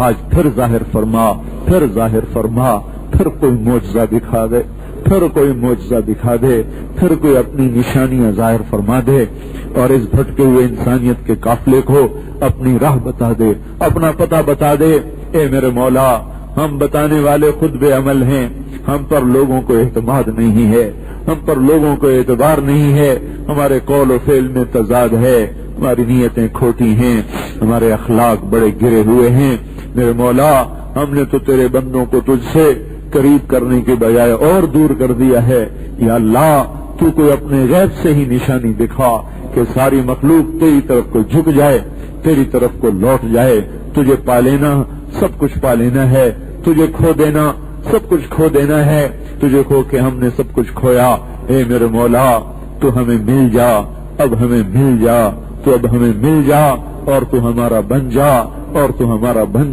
آج پھر ظاہر فرما، پھر کوئی معجزہ دکھا دے، پھر کوئی اپنی نشانیاں ظاہر فرما دے، اور اس بھٹکے ہوئے انسانیت کے قافلے کو اپنی راہ بتا دے، اپنا پتہ بتا دے۔ اے میرے مولا، ہم بتانے والے خود بے عمل ہیں، ہم پر لوگوں کو اعتماد نہیں ہے، ہم پر لوگوں کو اعتبار نہیں ہے، ہمارے قول و فعل میں تضاد ہے، ہماری نیتیں کھوٹی ہیں، ہمارے اخلاق بڑے گرے ہوئے ہیں۔ میرے مولا، ہم نے تو تیرے بندوں کو تجھ سے قریب کرنے کے بجائے اور دور کر دیا ہے۔ یا اللہ، تو کوئی اپنے غیب سے ہی نشانی دکھا کہ ساری مخلوق تیری طرف کو جھک جائے، تیری طرف کو لوٹ جائے۔ تجھے پا لینا سب کچھ پا لینا ہے، تجھے کھو دینا سب کچھ کھو دینا ہے، تجھے کھو کے ہم نے سب کچھ کھویا۔ اے میرے مولا، تو ہمیں مل جا، اب ہمیں مل جا، تو اب ہمیں مل جا، اور تو ہمارا بن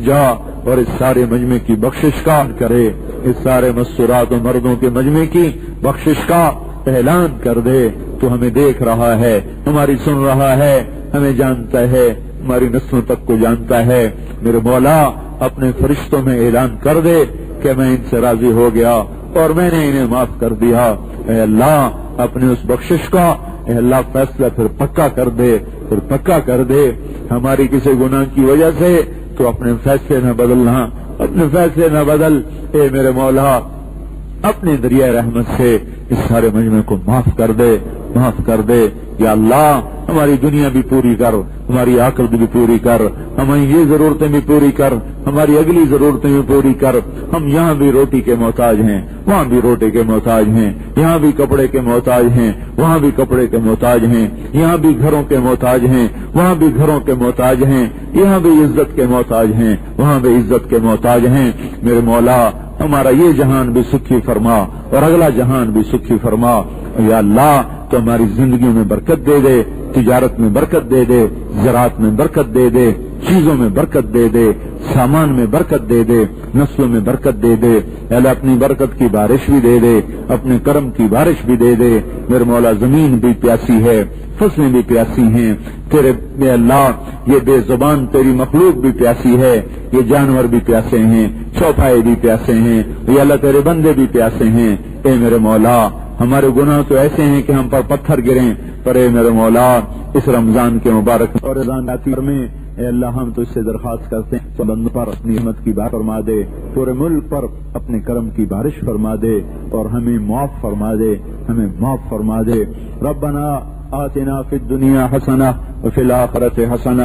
جا، اور اس سارے مجمع کی بخشش کا کرے، اس سارے مستورات و مردوں کے مجمع کی بخشش کا اعلان کر دے۔ تو ہمیں دیکھ رہا ہے، ہماری سن رہا ہے، ہمیں جانتا ہے، ہماری نسلوں تک کو جانتا ہے۔ میرے مولا، اپنے فرشتوں میں اعلان کر دے کہ میں ان سے راضی ہو گیا اور میں نے انہیں معاف کر دیا۔ اے اللہ، اپنی اس بخشش کا اے اللہ فیصلہ پھر پکا کر دے، ہماری کسی گناہ کی وجہ سے تو اپنے فیصلے نہ بدلنا، اپنے فیصلے نہ بدل۔ اے میرے مولا، اپنے دریائے رحمت سے اس سارے مجمع کو معاف کر دے، معاف کر دے۔ یا اللہ ہماری دنیا بھی پوری کر، ہماری آخرت بھی پوری کر، ہماری یہ ضرورتیں بھی پوری کر، ہماری اگلی ضرورتیں بھی پوری کر۔ ہم یہاں بھی روٹی کے محتاج ہیں، وہاں بھی روٹی کے محتاج ہیں، یہاں بھی کپڑے کے محتاج ہیں، وہاں بھی کپڑے کے محتاج ہیں، یہاں بھی گھروں کے محتاج ہیں، وہاں بھی گھروں کے محتاج ہیں، یہاں بھی عزت کے محتاج ہیں، وہاں بھی عزت کے محتاج ہیں۔ میرے مولا ہمارا یہ جہان بھی سکھی فرما اور اگلا جہان بھی سکھی فرما۔ یا اللہ تو ہماری زندگیوں میں برکت دے دے، تجارت میں برکت دے دے، زراعت میں برکت دے دے، چیزوں میں برکت دے دے، سامان میں برکت دے دے، نسلوں میں برکت دے دے۔ اے اللہ اپنی برکت کی بارش بھی دے دے، اپنے کرم کی بارش بھی دے دے۔ میرے مولا زمین بھی پیاسی ہے، فصلیں بھی پیاسی ہیں، تیرے اے اللہ یہ بے زبان تیری مخلوق بھی پیاسی ہے، یہ جانور بھی پیاسے ہیں، چوپائے بھی پیاسے ہیں، یہ اللہ تیرے بندے بھی پیاسے ہیں۔ اے میرے مولا ہمارے گناہ تو ایسے ہیں کہ ہم پر پتھر گریں، پر اے میرے مولا اس رمضان کے مبارک اور رمضان آخر میں اے اللہ ہم تو اس سے درخواست کرتے ہیں تو بندوں پر اپنی رحمت کی بارش فرما دے، پورے ملک پر اپنے کرم کی بارش فرما دے اور ہمیں معاف فرما دے، ہمیں معاف فرما دے۔ ربنا آتنا فی الدنیا حسنہ وفی الآخرۃ حسنہ